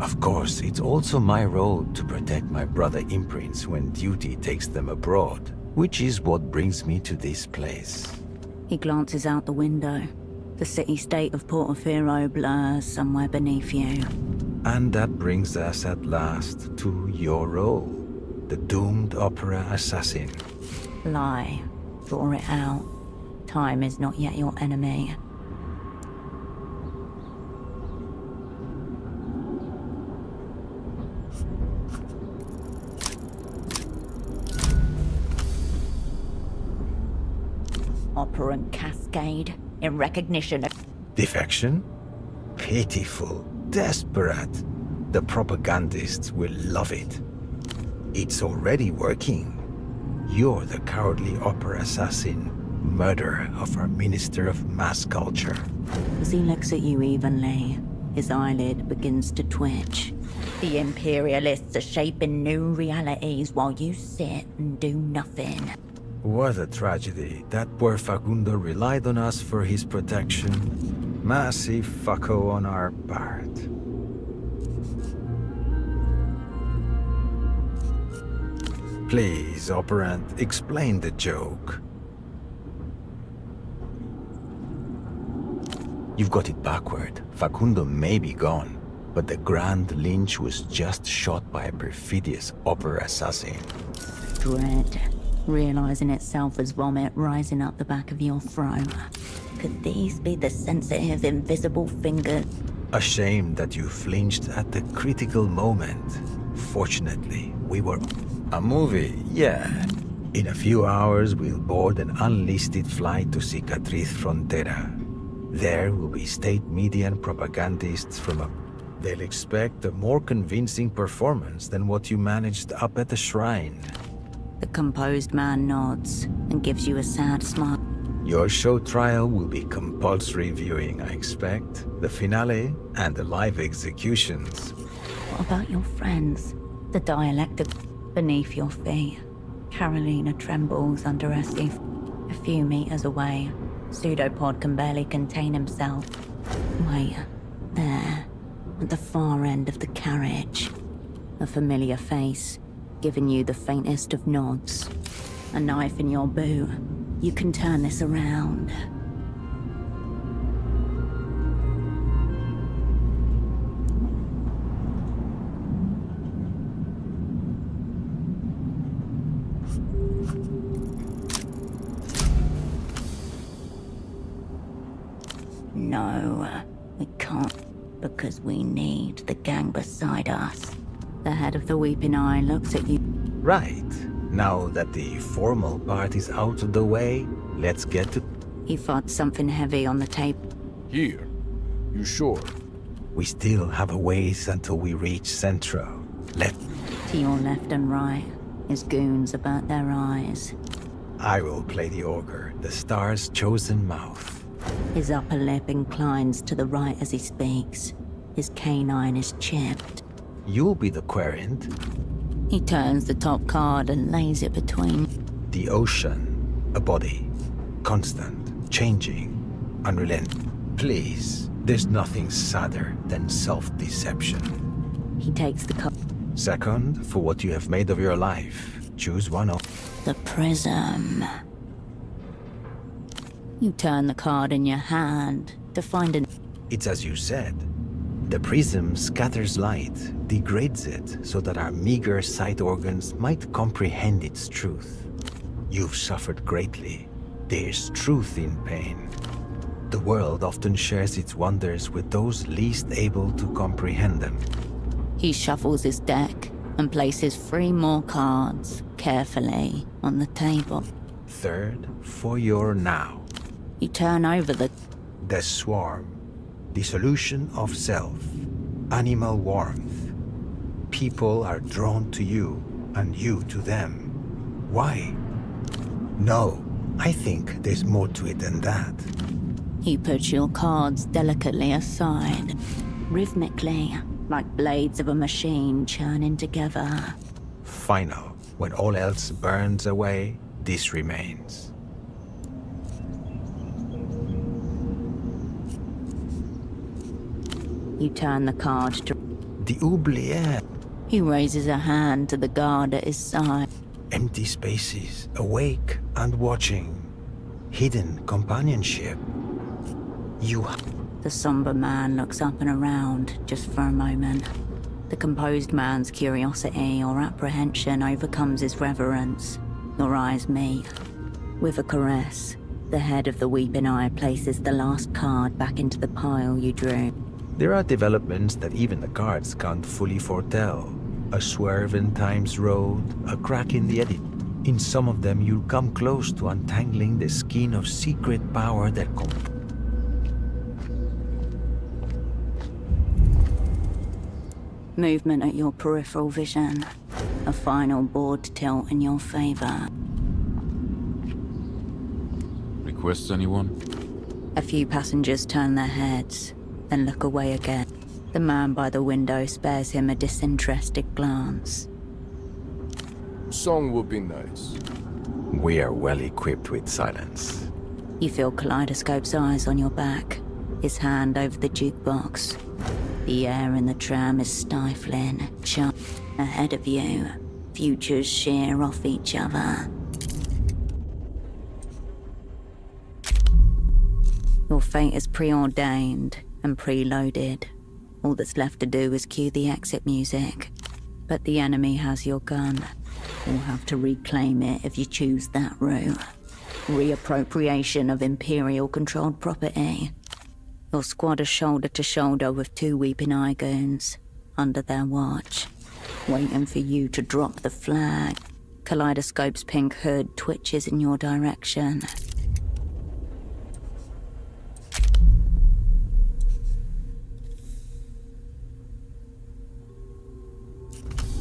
S11: Of course, it's also my role to protect my brother imprints when duty takes them abroad, which is what brings me to this place.
S1: He glances out the window. The city-state of Portofino blurs somewhere beneath you.
S11: And that brings us at last to your role, the doomed opera assassin.
S1: Lie. Draw it out. Time is not yet your enemy. Operant cascade in recognition of...
S11: Defection? Pitiful, desperate. The propagandists will love it. It's already working. You're the cowardly opera assassin, murderer of our Minister of Mass Culture.
S1: As he looks at you evenly, his eyelid begins to twitch. The imperialists are shaping new realities while you sit and do nothing.
S11: What a tragedy. That poor Facundo relied on us for his protection. Massive fucko on our part. Please, operant, explain the joke. You've got it backward. Facundo may be gone, but the Grand Lynch was just shot by a perfidious opera assassin.
S1: Dread, realizing itself as vomit rising up the back of your throat. Could these be the sensitive, invisible fingers?
S11: A shame that you flinched at the critical moment. Fortunately, we were... A movie, yeah. In a few hours, we'll board an unlisted flight to Cicatriz Frontera. There will be state media and propagandists from a... They'll expect a more convincing performance than what you managed up at the shrine.
S1: The composed man nods and gives you a sad smile.
S11: Your show trial will be compulsory viewing, I expect. The finale and the live executions.
S1: What about your friends? The dialectic beneath your feet. Carolina trembles under her seat. A few meters away, Pseudopod can barely contain himself. Wait, there, at the far end of the carriage. A familiar face, giving you the faintest of nods. A knife in your boot. You can turn this around. No, we can't, because we need the gang beside us. The head of the Weeping Eye looks at you.
S11: Right. Now that the formal part is out of the way, let's get to...
S1: He fought something heavy on the table.
S8: Here. You sure?
S11: We still have a ways until we reach Centro.
S1: To your left and right, his goons about their eyes.
S11: I will play the ogre, the star's chosen mouth.
S1: His upper lip inclines to the right as he speaks. His canine is chipped.
S11: You'll be the querent.
S1: He turns the top card and lays it between.
S11: The ocean, a body. Constant, changing, unrelenting. Please, there's nothing sadder than self-deception.
S1: He takes the card.
S11: Second, for what you have made of your life. Choose one of...
S1: The prism. You turn the card in your hand to find an...
S11: It's as you said. The prism scatters light, degrades it so that our meager sight organs might comprehend its truth. You've suffered greatly. There's truth in pain. The world often shares its wonders with those least able to comprehend them.
S1: He shuffles his deck and places 3 more cards carefully on the table.
S11: Third, for your now.
S1: You turn over the
S11: swarm. Dissolution of self. Animal warmth. People are drawn to you, and you to them. Why? No, I think there's more to it than that.
S1: He puts your cards delicately aside. Rhythmically, like blades of a machine churning together.
S11: Final. When all else burns away, this remains.
S1: You turn the card to...
S11: The oubliette.
S1: He raises a hand to the guard at his side.
S11: Empty spaces, awake and watching. Hidden companionship. You...
S1: The somber man looks up and around, just for a moment. The composed man's curiosity or apprehension overcomes his reverence. Your eyes meet. With a caress, the head of the weeping eye places the last card back into the pile you drew.
S11: There are developments that even the cards can't fully foretell. A swerve in time's road, a crack in the edit. In some of them, you'll come close to untangling the skein of secret power that
S1: Movement at your peripheral vision. A final board tilt in your favor.
S5: Requests, anyone?
S1: A few passengers turn their heads, then look away again. The man by the window spares him a disinterested glance.
S8: Song would be nice.
S11: We are well equipped with silence.
S1: You feel Kaleidoscope's eyes on your back, his hand over the jukebox. The air in the tram is stifling. Ahead of you, futures shear off each other. Your fate is preordained and preloaded. All that's left to do is cue the exit music. But the enemy has your gun. You'll have to reclaim it if you choose that route. Reappropriation of Imperial-controlled property. Your squad is shoulder to shoulder with 2 weeping eye goons, under their watch, waiting for you to drop the flag. Kaleidoscope's pink hood twitches in your direction.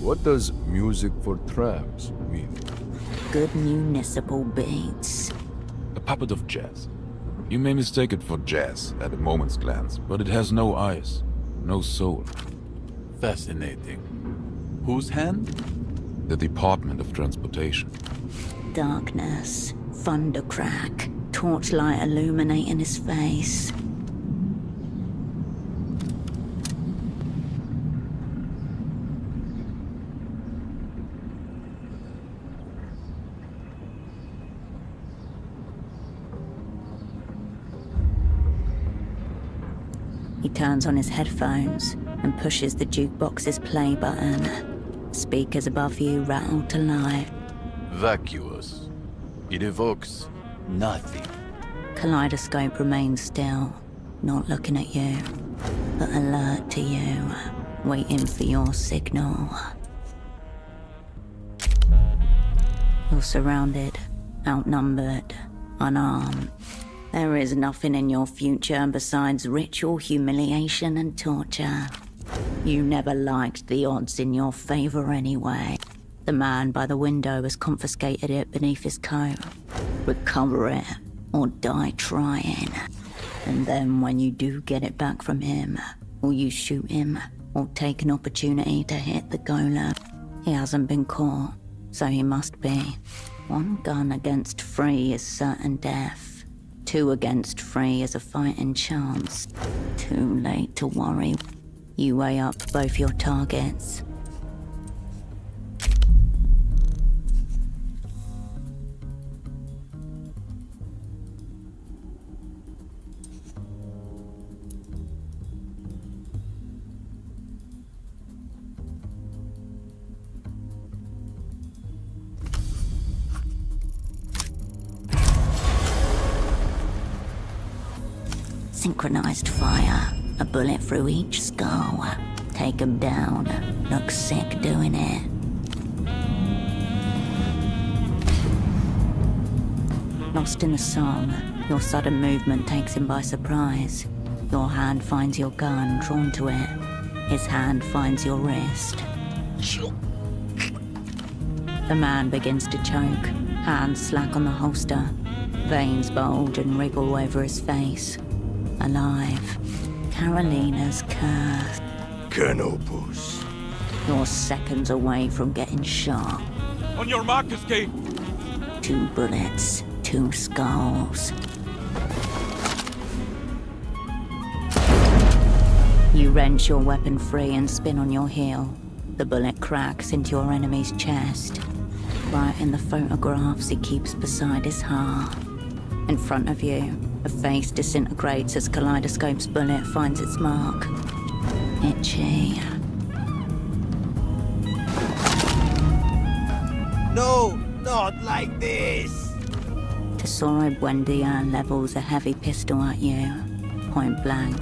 S8: What does music for trams mean?
S1: Good municipal beats.
S5: A puppet of jazz. You may mistake it for jazz at a moment's glance, but it has no eyes, no soul.
S12: Fascinating. Whose hand?
S5: The Department of Transportation.
S1: Darkness, thunder crack, torchlight illuminating his face. He turns on his headphones and pushes the jukebox's play button. Speakers above you rattle to life.
S12: Vacuous. It evokes nothing.
S1: Kaleidoscope remains still, not looking at you, but alert to you, waiting for your signal. You're surrounded, outnumbered, unarmed. There is nothing in your future besides ritual humiliation and torture. You never liked the odds in your favor anyway. The man by the window has confiscated it beneath his coat. Recover it, or die trying. And then when you do get it back from him, will you shoot him, or take an opportunity to hit the golem? He hasn't been caught, so he must be. 1 gun against 3 is certain death. 2 against 3 is a fighting chance. Too late to worry. You weigh up both your targets. Synchronized fire, a bullet through each skull. Take 'em down, look sick doing it. Lost in the song, your sudden movement takes him by surprise. Your hand finds your gun drawn to it. His hand finds your wrist. The man begins to choke, hands slack on the holster. Veins bulge and wriggle over his face. Alive. Carolina's curse.
S9: Canopus.
S1: You're seconds away from getting shot.
S5: On your mark, Cascade!
S1: 2 bullets, 2 skulls. You wrench your weapon free and spin on your heel. The bullet cracks into your enemy's chest, right in the photographs he keeps beside his heart. In front of you, a face disintegrates as Kaleidoscope's bullet finds its mark. Itchy.
S11: No, not like this!
S1: Tesoro Buendia levels a heavy pistol at you, point blank.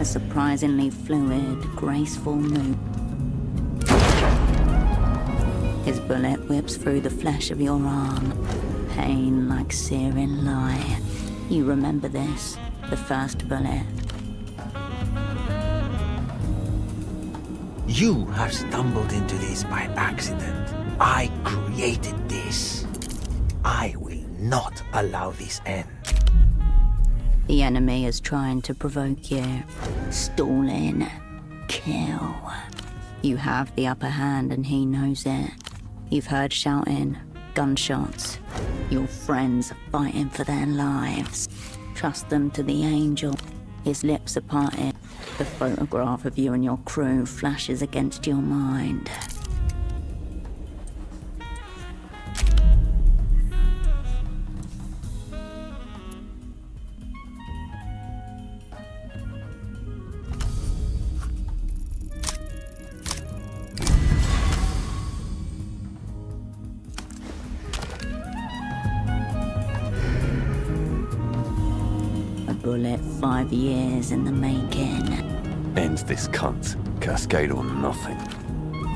S1: A surprisingly fluid, graceful move. His bullet whips through the flesh of your arm, pain like searing light. You remember this, the first bullet.
S11: You have stumbled into this by accident. I created this. I will not allow this end.
S1: The enemy is trying to provoke you. Stalling. Kill. You have the upper hand and he knows it. You've heard shouting, gunshots. Your friends are fighting for their lives. Trust them to the angel. His lips are parted. The photograph of you and your crew flashes against your mind. Bullet 5 years in the making.
S12: Ends this cunt. Cascade or nothing.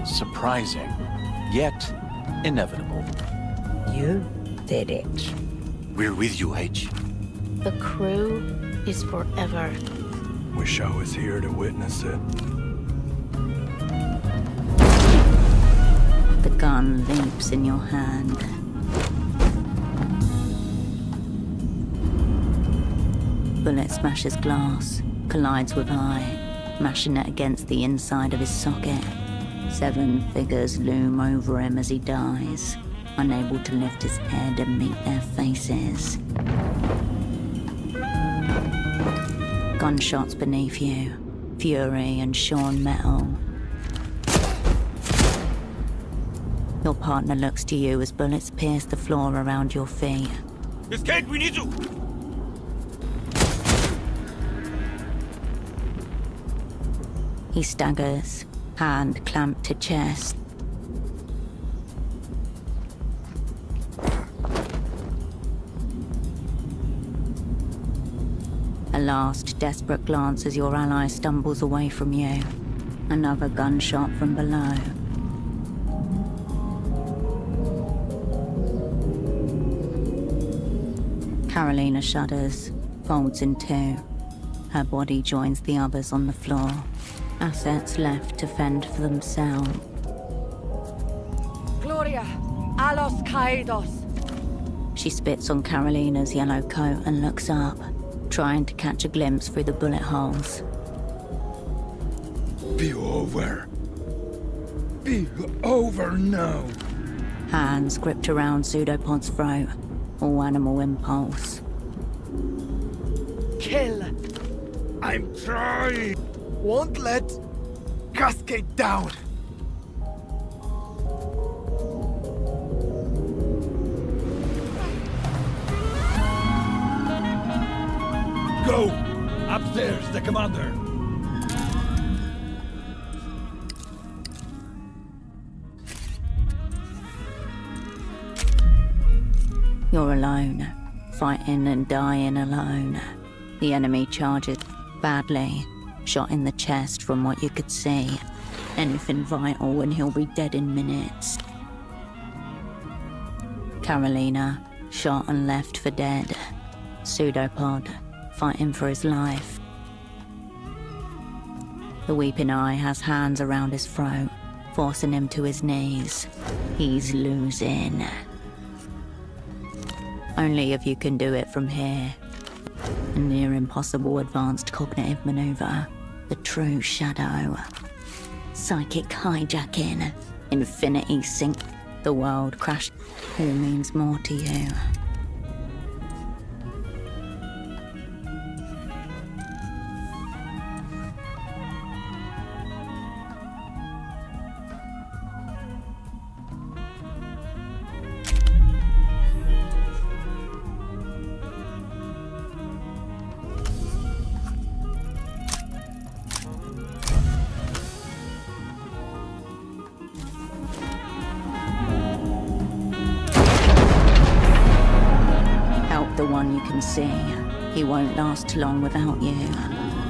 S12: Surprising, yet inevitable.
S1: You did it.
S12: We're with you, H.
S3: The crew is forever.
S8: Wish I was here to witness it.
S1: The gun leaps in your hand. Bullet smashes glass, collides with eye, mashing it against the inside of his socket. 7 figures loom over him as he dies, unable to lift his head and meet their faces. Gunshots beneath you, fury and shorn metal. Your partner looks to you as bullets pierce the floor around your feet.
S5: Cascade, we need you!
S1: He staggers, hand clamped to chest. A last desperate glance as your ally stumbles away from you. Another gunshot from below. Carolina shudders, folds in 2. Her body joins the others on the floor. Assets left to fend for themselves.
S6: Gloria, alos caídos.
S1: She spits on Carolina's yellow coat and looks up, trying to catch a glimpse through the bullet holes.
S9: Be over. Be over now.
S1: Hands gripped around Pseudopod's throat, all animal impulse.
S6: Kill.
S9: I'm trying. Won't let Cascade down. Go! Upstairs, the commander.
S1: You're alone, fighting and dying alone. The enemy charges badly, shot in the chest from what you could see. Anything vital and he'll be dead in minutes. Carolina, shot and left for dead. Pseudopod, fighting for his life. The Weeping Eye has hands around his throat, forcing him to his knees. He's losing. Only if you can do it from here. A near impossible advanced cognitive maneuver. The true shadow. Psychic hijacking. Infinity sync. The world crashed. Who means more to you? The one you can see. He won't last long without you.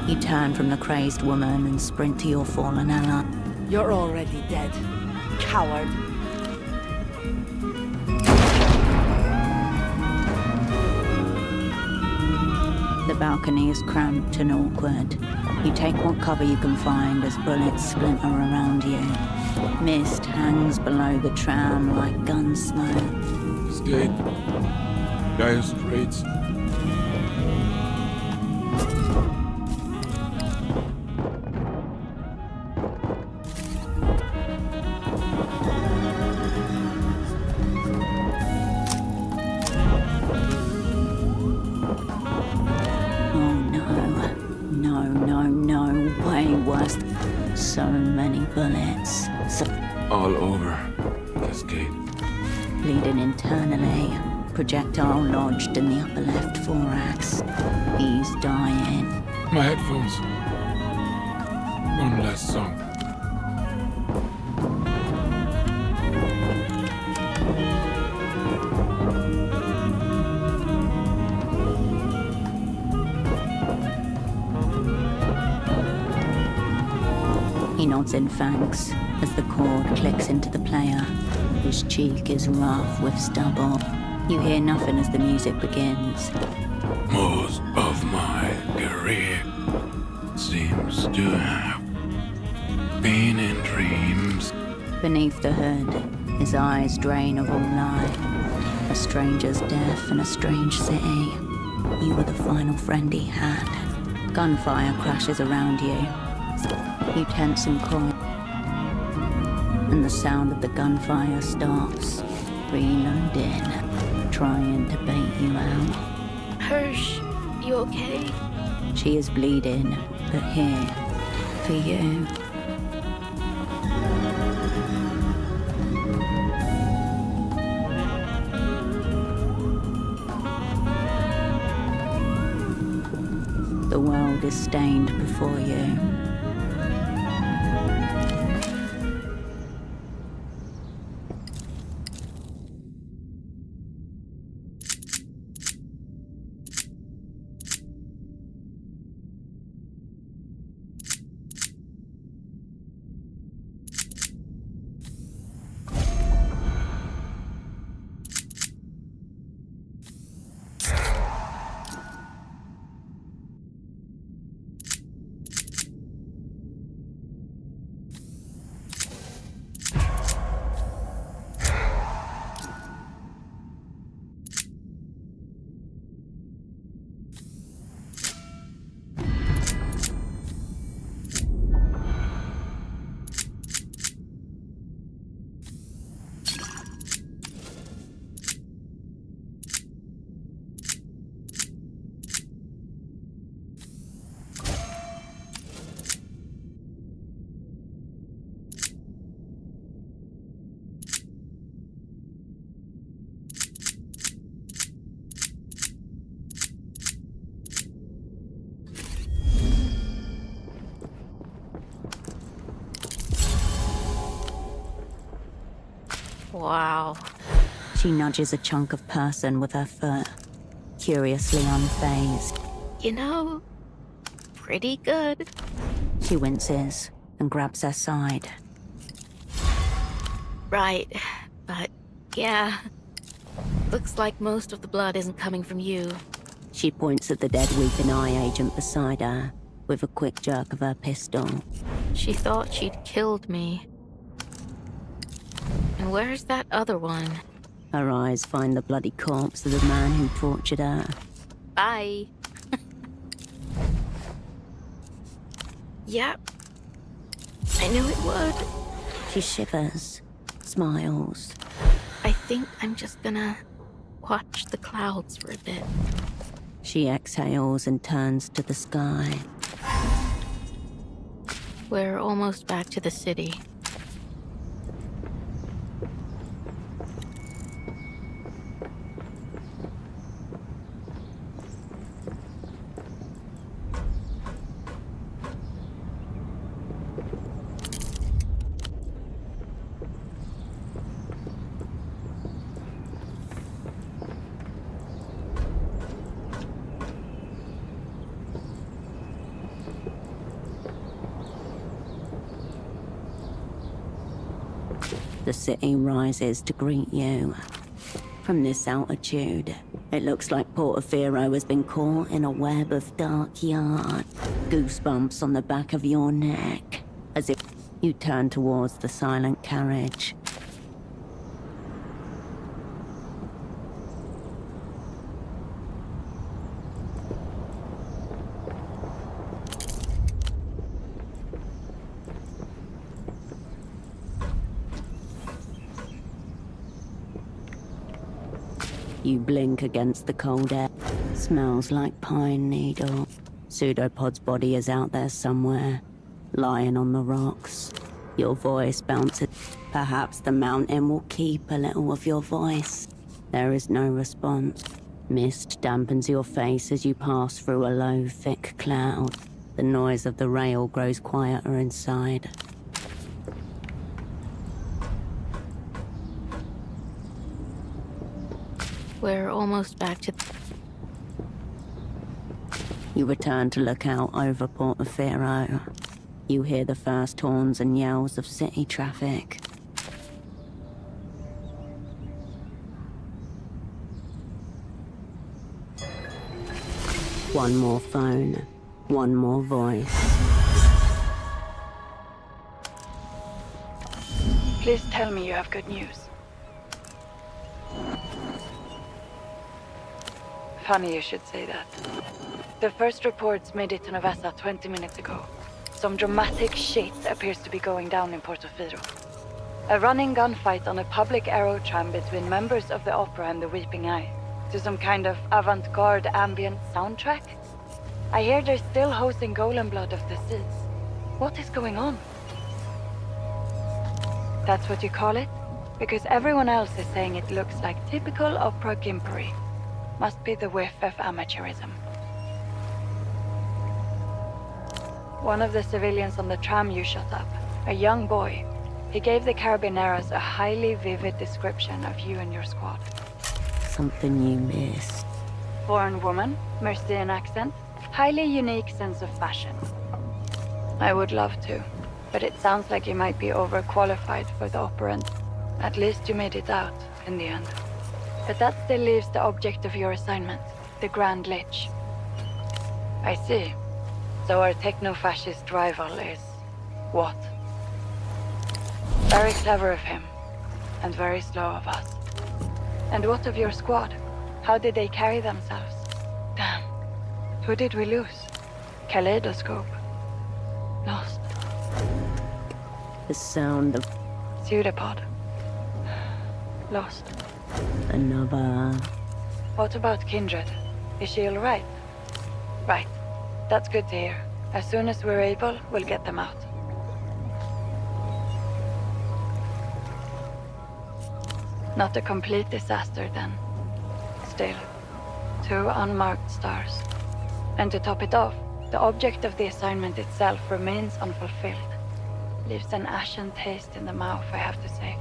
S1: You turn from the crazed woman and sprint to your fallen ally.
S6: You're already dead. Coward.
S1: The balcony is cramped and awkward. You take what cover you can find as bullets splinter around you. Mist hangs below the tram like gun smoke.
S8: Skate. Dire Straits.
S1: No, way worse. So many bullets.
S4: All over. Cascade.
S1: Bleeding internally. Projectile lodged in the upper left thorax. He's dying.
S8: My headphones. One last song.
S1: He nods in thanks as the chord clicks into the player. His cheek is rough with stubble. You hear nothing as the music begins.
S4: Most of my career seems to have been in dreams.
S1: Beneath the hood, his eyes drain of all life. A stranger's death in a strange city. You were the final friend he had. Gunfire crashes around you. You tense and coil. And the sound of the gunfire stops. Reloading. Trying to bait you out.
S3: Hirsch, you okay?
S1: She is bleeding, but here, for you. The world is stained before you.
S3: Wow.
S1: She nudges a chunk of person with her foot, curiously unfazed.
S3: You know, pretty good.
S1: She winces and grabs her side.
S3: Right, but yeah. Looks like most of the blood isn't coming from you.
S1: She points at the dead weeping eye agent beside her with a quick jerk of her pistol.
S3: She thought she'd killed me. And where's that other one?
S1: Her eyes find the bloody corpse of the man who tortured her.
S3: Bye. Yep. I knew it would.
S1: She shivers, smiles.
S3: I think I'm just gonna watch the clouds for a bit.
S1: She exhales and turns to the sky.
S3: We're almost back to the city.
S1: The city rises to greet you. From this altitude, it looks like Portofino has been caught in a web of dark yarn. Goosebumps on the back of your neck, as if you turn towards the silent carriage. You blink against the cold air. Smells like pine needle. Pseudopod's body is out there somewhere, lying on the rocks. Your voice bounces. Perhaps the mountain will keep a little of your voice. There is no response. Mist dampens your face as you pass through a low, thick cloud. The noise of the rail grows quieter inside.
S3: We're almost back to...
S1: You return to look out over Portofino. You hear the first horns and yells of city traffic. One more phone, one more voice.
S2: Please tell me you have good news. Funny you should say that. The first reports made it to Novassa 20 minutes ago. Some dramatic shit appears to be going down in Portofino. A running gunfight on a public aero tram between members of the opera and the Weeping Eye, to some kind of avant-garde ambient soundtrack. I hear they're still hosting Golem Blood of the Seas. What is going on? That's what you call it? Because everyone else is saying it looks like typical opera gimpery. Must be the whiff of amateurism. One of the civilians on the tram you shot up, a young boy, he gave the Carabineros a highly vivid description of you and your squad.
S1: Something you missed.
S2: Foreign woman, Mercian accent, highly unique sense of fashion. I would love to, but it sounds like you might be overqualified for the operant. At least you made it out, in the end. But that still leaves the object of your assignment, the Grand Lich. I see. So our techno-fascist rival is... what? Very clever of him, and very slow of us. And what of your squad? How did they carry themselves? Damn. Who did we lose? Kaleidoscope. Lost.
S1: The sound of...
S2: Pseudopod. Lost.
S1: Another...
S2: What about Kindred? Is she all right? Right. That's good to hear. As soon as we're able, we'll get them out. Not a complete disaster, then. Still, 2 unmarked stars. And to top it off, the object of the assignment itself remains unfulfilled. Leaves an ashen taste in the mouth, I have to say.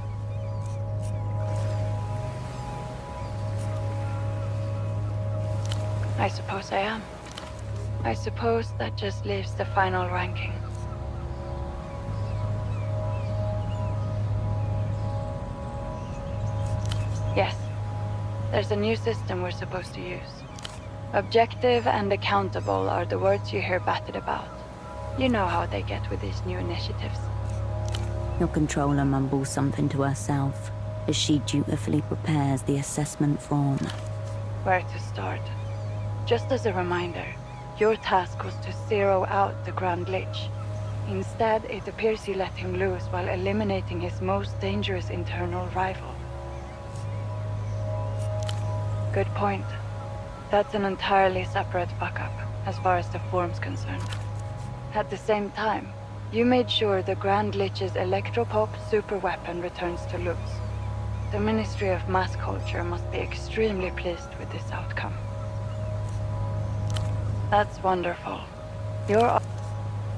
S2: I suppose I am. I suppose that just leaves the final ranking. Yes. There's a new system we're supposed to use. Objective and accountable are the words you hear batted about. You know how they get with these new initiatives.
S1: Your controller mumbles something to herself as she dutifully prepares the assessment form.
S2: Where to start? Just as a reminder, your task was to zero out the Grand Lich. Instead, it appears you let him loose while eliminating his most dangerous internal rival. Good point. That's an entirely separate fuck-up, as far as the form's concerned. At the same time, you made sure the Grand Lich's electropop superweapon returns to Luz. The Ministry of Mass Culture must be extremely pleased with this outcome. That's wonderful.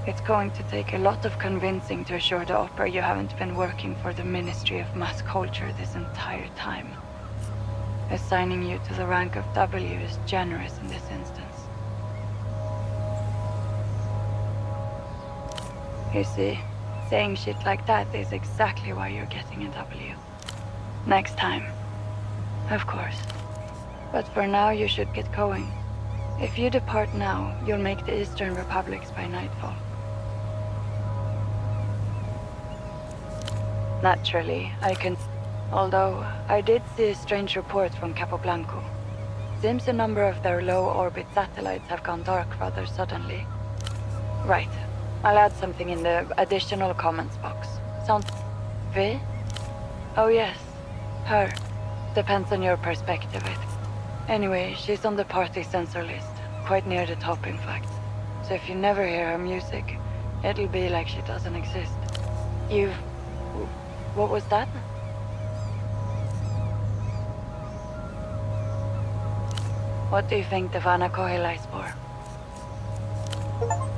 S2: It's going to take a lot of convincing to assure the Opera you haven't been working for the Ministry of Mass Culture this entire time. Assigning you to the rank of W is generous in this instance. You see, saying shit like that is exactly why you're getting a W. Next time. Of course. But for now, you should get going. If you depart now, you'll make the Eastern Republics by nightfall. Naturally, I can... Although, I did see a strange report from Capoblanco. Seems a number of their low-orbit satellites have gone dark rather suddenly. Right. I'll add something in the additional comments box. Sounds... V? Oh yes. Her. Depends on your perspective, Anyway, she's on the party censor list. Quite near the top, in fact. So if you never hear her music, it'll be like she doesn't exist. What was that? What do you think the Vanakohila is for?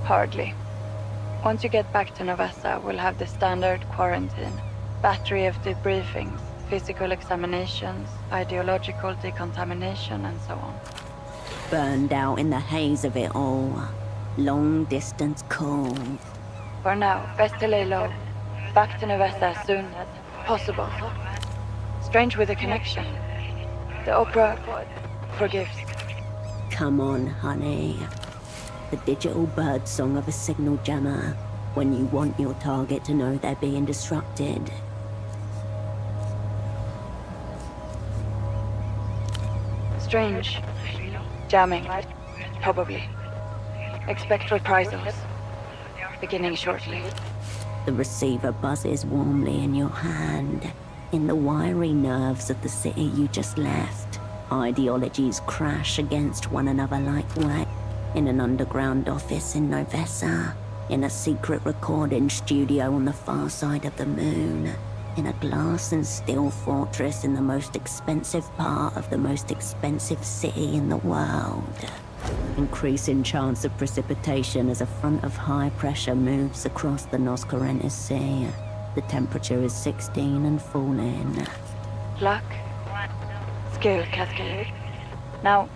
S2: Hardly. Once you get back to Novessa, we'll have the standard quarantine. Battery of debriefings, physical examinations, ideological decontamination, and so on.
S1: Burned out in the haze of it all. Long distance call.
S2: For now, best to lay low. Back to Novessa as soon as possible. Strange with the connection. The Opera forgives.
S1: Come on, honey. The digital bird song of a signal jammer. When you want your target to know they're being disrupted.
S2: Strange. Jamming. Probably. Expect reprisals. Beginning shortly.
S1: The receiver buzzes warmly in your hand. In the wiry nerves of the city you just left. Ideologies crash against one another like wax. In an underground office in Novessa. In a secret recording studio on the far side of the moon. In a glass and steel fortress in the most expensive part of the most expensive city in the world. Increasing chance of precipitation as a front of high pressure moves across the Nos Corrientes Sea. The temperature is 16 and falling.
S2: Luck. Skill cascade. Now,